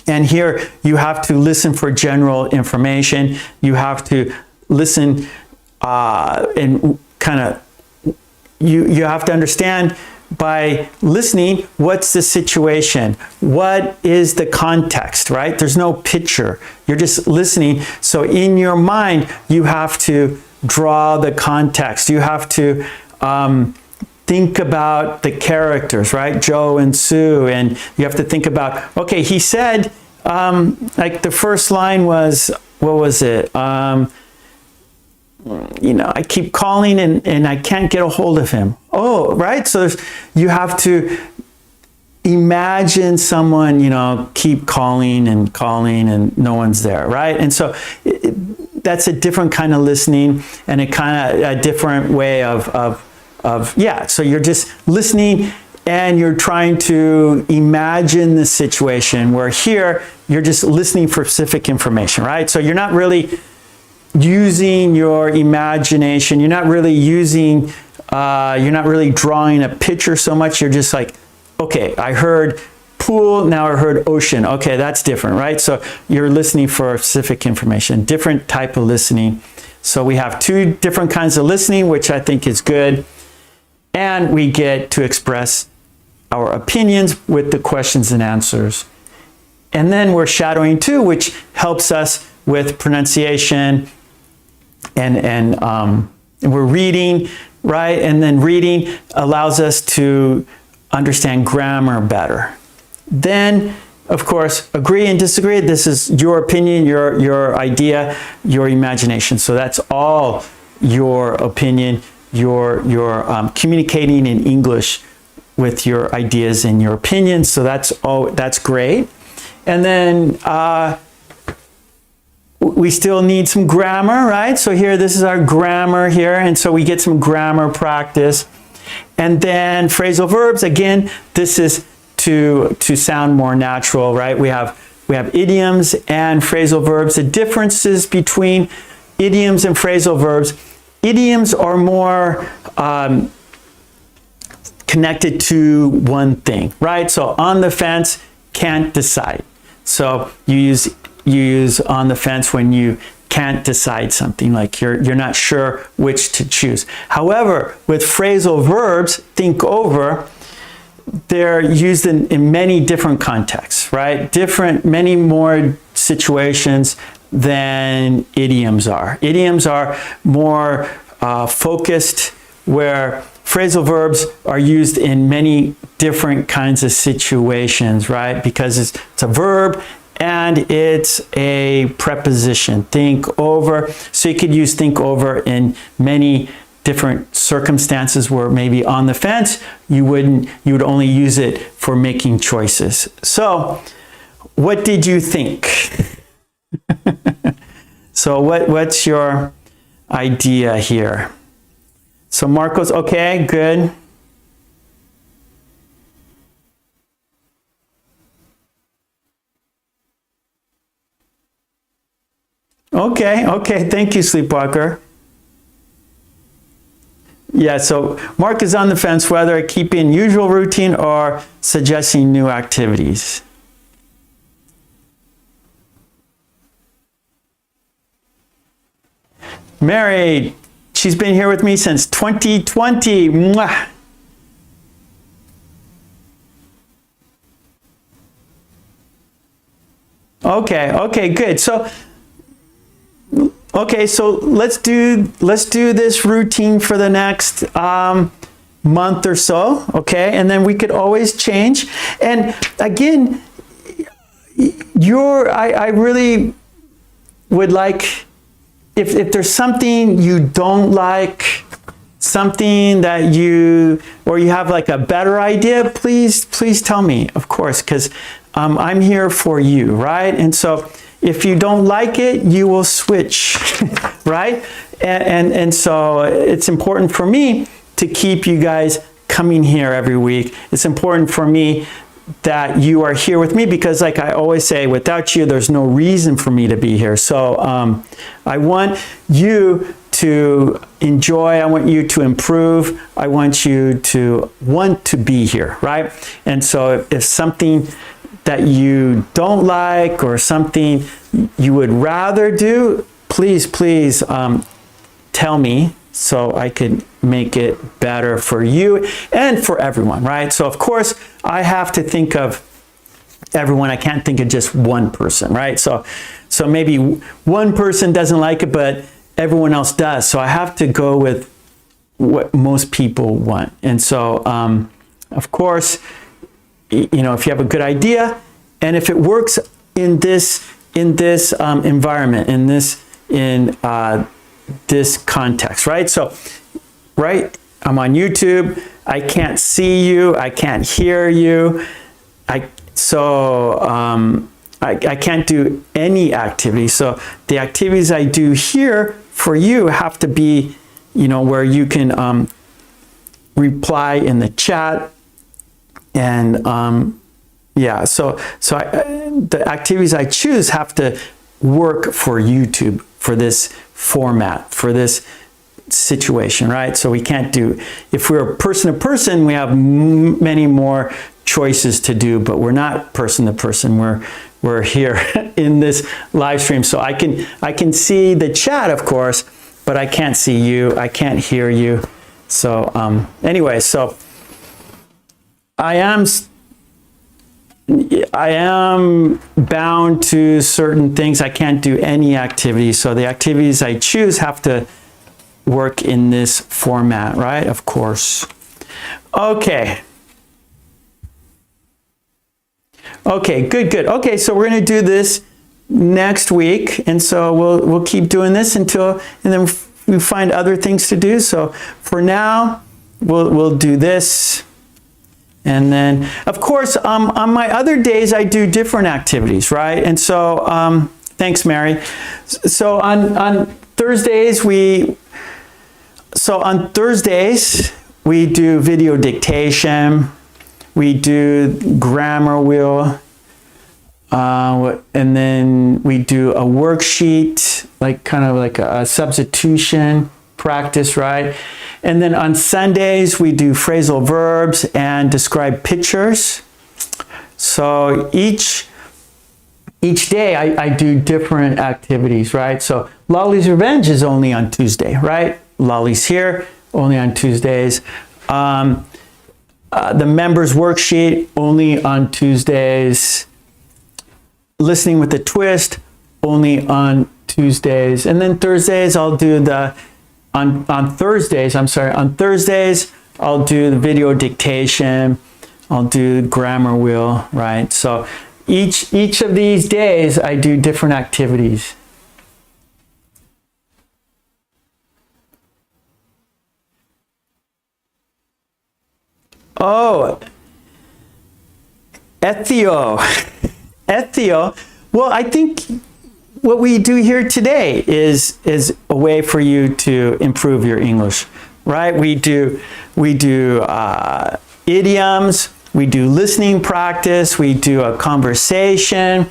Speaker 1: And here you have to listen for general information. You have to listen and kind of, you have to understand by listening, what's the situation? What is the context, right? There's no picture. You're just listening. So in your mind, you have to draw the context. You have to think about the characters, right? Joe and Sue, and you have to think about, okay, he said, like the first line was, what was it? You know, I keep calling and I can't get a hold of him. Oh, right? So you have to imagine someone, you know, keep calling and no one's there, right? And so that's a different kind of listening and a kind of a different way of yeah, so you're just listening and you're trying to imagine the situation, where here you're just listening for specific information, right? So you're not really using your imagination. You're not really using, you're not really drawing a picture so much. You're just like, okay, I heard pool, now I heard ocean. Okay, that's different, right? So you're listening for specific information, different type of listening. So we have two different kinds of listening, which I think is good. And we get to express our opinions with the questions and answers. And then we're shadowing too, which helps us with pronunciation, and we're reading, right? And then reading allows us to understand grammar better. Then, of course, agree and disagree. This is your opinion, your idea, your imagination. So that's all your opinion. You're communicating in English with your ideas and your opinions. So that's great. And then we still need some grammar, right? So here, this is our grammar here. And so we get some grammar practice. And then phrasal verbs, again, this is to sound more natural, right? We have idioms and phrasal verbs. The differences between idioms and phrasal verbs: idioms are more connected to one thing, right? So on the fence, can't decide. So you use on the fence when you can't decide something, like you're not sure which to choose. However, with phrasal verbs, think over, they're used in many different contexts, right? Many more situations than idioms are. Idioms are more focused, where phrasal verbs are used in many different kinds of situations, right? Because it's a verb and it's a preposition, think over. So you could use think over in many different circumstances, where maybe on the fence, you would only use it for making choices. So what did you think? So what's your idea here? So Marcos, okay, good. Okay, thank you, Sleepwalker. Yeah, so Mark is on the fence whether keeping usual routine or suggesting new activities. Mary, she's been here with me since 2020. Mwah. Okay, good. So let's do this routine for the next month or so, okay? And then we could always change. And again, I really would like, if there's something you don't like, something that you have like a better idea, please tell me, of course, because I'm here for you, right? And so if you don't like it, you will switch, right? And so it's important for me to keep you guys coming here every week. It's important for me that you are here with me because, like I always say, without you, there's no reason for me to be here. So I want you to enjoy. I want you to improve. I want you to want to be here, right? And so if something that you don't like or something you would rather do, please tell me so I could make it better for you and for everyone, right? So of course I have to think of everyone. I can't think of just one person, right? So maybe one person doesn't like it, but everyone else does. So I have to go with what most people want. And so of course, you know, if you have a good idea and if it works in this environment, in this context, right? So, right, I'm on YouTube. I can't see you. I can't hear you. I can't do any activity. So the activities I do here for you have to be, you know, where you can reply in the chat. And yeah, so the activities I choose have to work for YouTube, for this format, for this situation, right? So we can't do, if we're person to person, we have many more choices to do, but we're not person to person. We're here in this live stream. So I can see the chat, of course, but I can't see you. I can't hear you. So anyway, so I am bound to certain things. I can't do any activities. So the activities I choose have to work in this format, right? Of course. Okay. Okay, good. Okay, so we're going to do this next week. And so we'll keep doing this and then we find other things to do. So for now, we'll do this. And then, of course, on my other days, I do different activities, right? And so, thanks, Mary. So on Thursdays, we do video dictation, we do grammar wheel, and then we do a worksheet, like kind of like a substitution practice, right? And then on Sundays, we do phrasal verbs and describe pictures. So each day I do different activities, right? So Lolly's Revenge is only on Tuesday, right? Lolly's here, only on Tuesdays. The members worksheet, only on Tuesdays. Listening with a twist, only on Tuesdays. And then Thursdays, I'll do on Thursdays, I'll do the video dictation, I'll do grammar wheel, right? So each of these days, I do different activities. Oh, Ethio. Ethio. Well, I think what we do here today is a way for you to improve your English, right? We do idioms, we do listening practice, we do a conversation,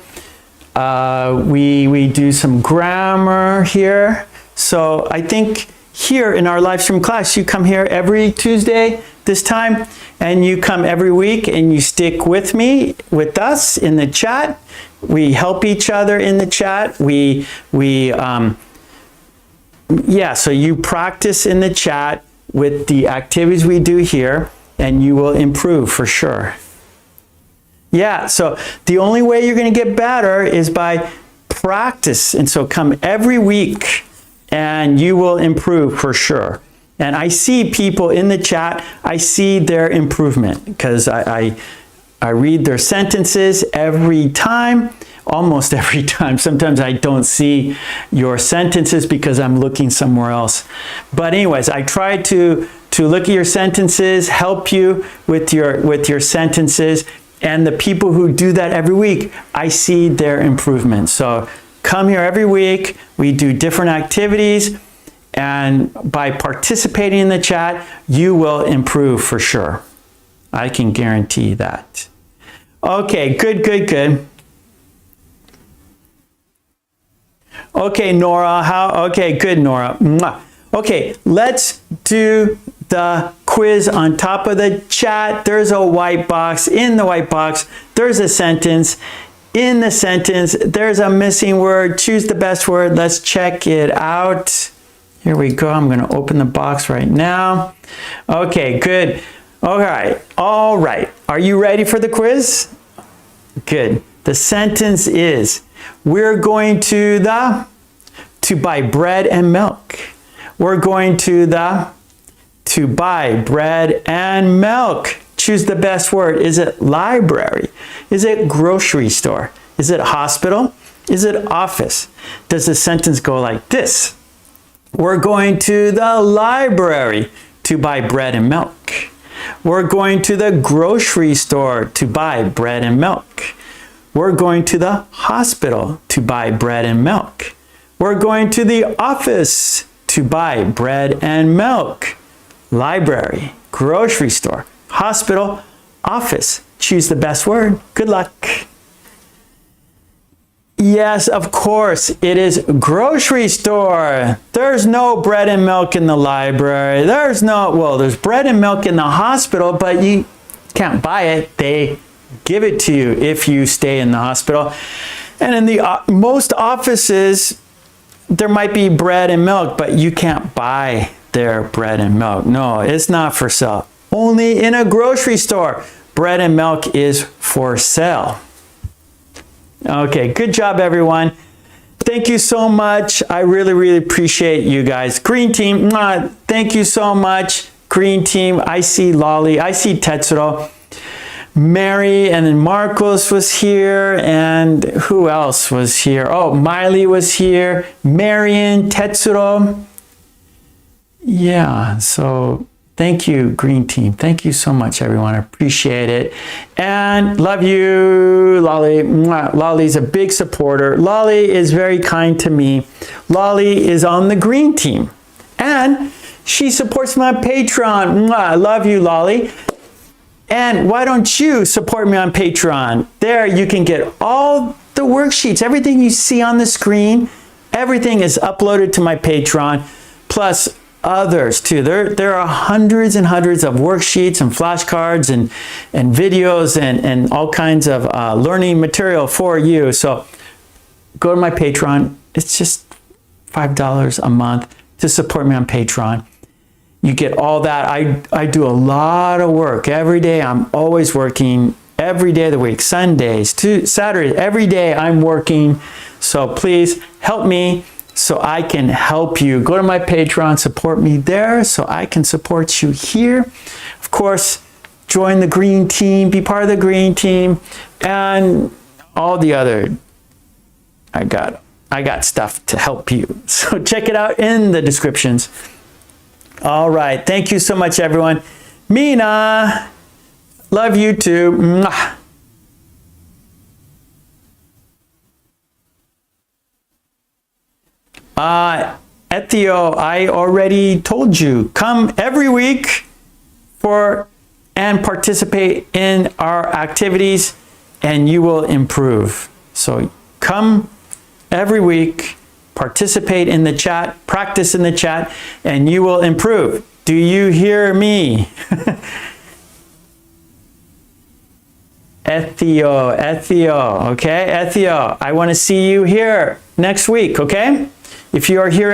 Speaker 1: we do some grammar here. So I think here in our live stream class, you come here every Tuesday this time, and you come every week and you stick with us in the chat. We help each other in the chat. So you practice in the chat with the activities we do here, and you will improve for sure. Yeah, so the only way you're going to get better is by practice. And so come every week and you will improve for sure. And I see people in the chat, I see their improvement because I read their sentences every time. almost every time. Sometimes I don't see your sentences because I'm looking somewhere else. But anyways, I try to look at your sentences, help you with your sentences, and the people who do that every week, I see their improvement. So come here every week, we do different activities, and by participating in the chat, you will improve for sure. I can guarantee that. Okay, good, good, good. Okay, Nora, okay, good, Nora. Mwah. Okay, let's do the quiz on top of the chat. There's a white box. In the white box, there's a sentence. In the sentence, there's a missing word. Choose the best word. Let's check it out. Here we go. I'm going to open the box right now. Okay, good. All right. Are you ready for the quiz? Good. The sentence is, we're going to buy bread and milk. We're going to buy bread and milk. Choose the best word. Is it library? Is it grocery store? Is it hospital? Is it office? Does the sentence go like this? We're going to the library to buy bread and milk. We're going to the grocery store to buy bread and milk. We're going to the hospital to buy bread and milk. We're going to the office to buy bread and milk. Library, grocery store, hospital, office. Choose the best word. Good luck. Yes, of course, it is grocery store. There's no bread and milk in the library. There's bread and milk in the hospital, but you can't buy it. They give it to you if you stay in the hospital. And in the most offices, there might be bread and milk, but you can't buy their bread and milk. No, it's not for sale. Only in a grocery store, bread and milk is for sale. Okay, good job, everyone. Thank you so much. I really, really appreciate you guys. Green team, thank you so much. Green team, I see Lolly, I see Tetsuro. Mary, and then Marcos was here, and who else was here? Oh, Miley was here. Marion, Tetsuro. Yeah, so thank you, Green Team. Thank you so much, everyone. I appreciate it. And love you, Lolly. Lolly's a big supporter. Lolly is very kind to me. Lolly is on the Green Team, and she supports my Patreon. I love you, Lolly. And why don't you support me on Patreon? There you can get all the worksheets, everything you see on the screen, everything is uploaded to my Patreon, plus others too. There are hundreds and hundreds of worksheets and flashcards and videos and all kinds of learning material for you. So go to my Patreon. It's just $5 a month to support me on Patreon. You get all that. I do a lot of work every day. I'm always working every day of the week, Sundays to Saturdays. Every day I'm working. So please help me so I can help you. Go to my Patreon, support me there so I can support you here. Of course, join the Green Team, be part of the Green Team, and all the other. I got stuff to help you. So check it out in the descriptions. All right. Thank you so much, everyone. Mina, love you too. Mwah. Ethio, I already told you, come every week and participate in our activities and you will improve. So come every week, participate in the chat, practice in the chat, and you will improve. Do you hear me? Ethio, okay? Ethio, I want to see you here next week, okay? If you are here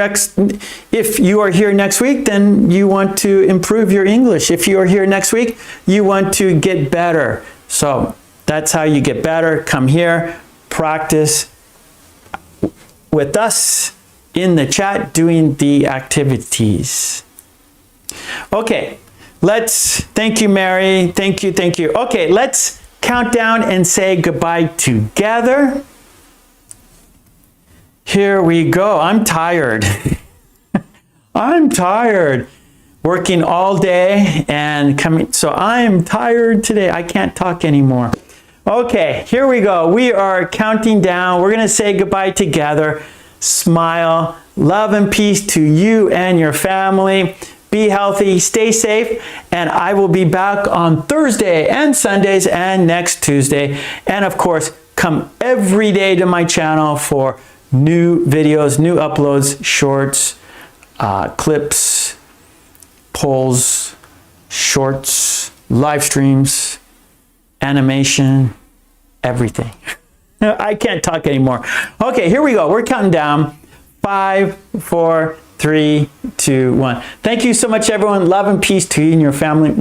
Speaker 1: next week, then you want to improve your English. If you are here next week, you want to get better. So that's how you get better. Come here, practice with us in the chat doing the activities. Okay, thank you, Mary. Thank you. Okay, let's count down and say goodbye together. Here we go. I'm tired. I'm tired. Working all day and coming. So I'm tired today. I can't talk anymore. Okay, here we go. We are counting down. We're going to say goodbye together. Smile. Love and peace to you and your family. Be healthy, stay safe, and I will be back on Thursday and Sundays and next Tuesday. And of course, come every day to my channel for new videos, new uploads, shorts, clips, polls, shorts, live streams, animation, everything. I can't talk anymore. Okay, here we go. We're counting down. 5, 4, 3, 2, 1. Thank you so much, everyone. Love and peace to you and your family.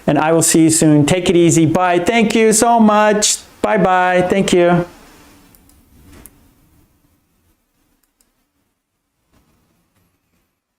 Speaker 1: And I will see you soon. Take it easy. Bye. Thank you so much. Bye-bye. Thank you.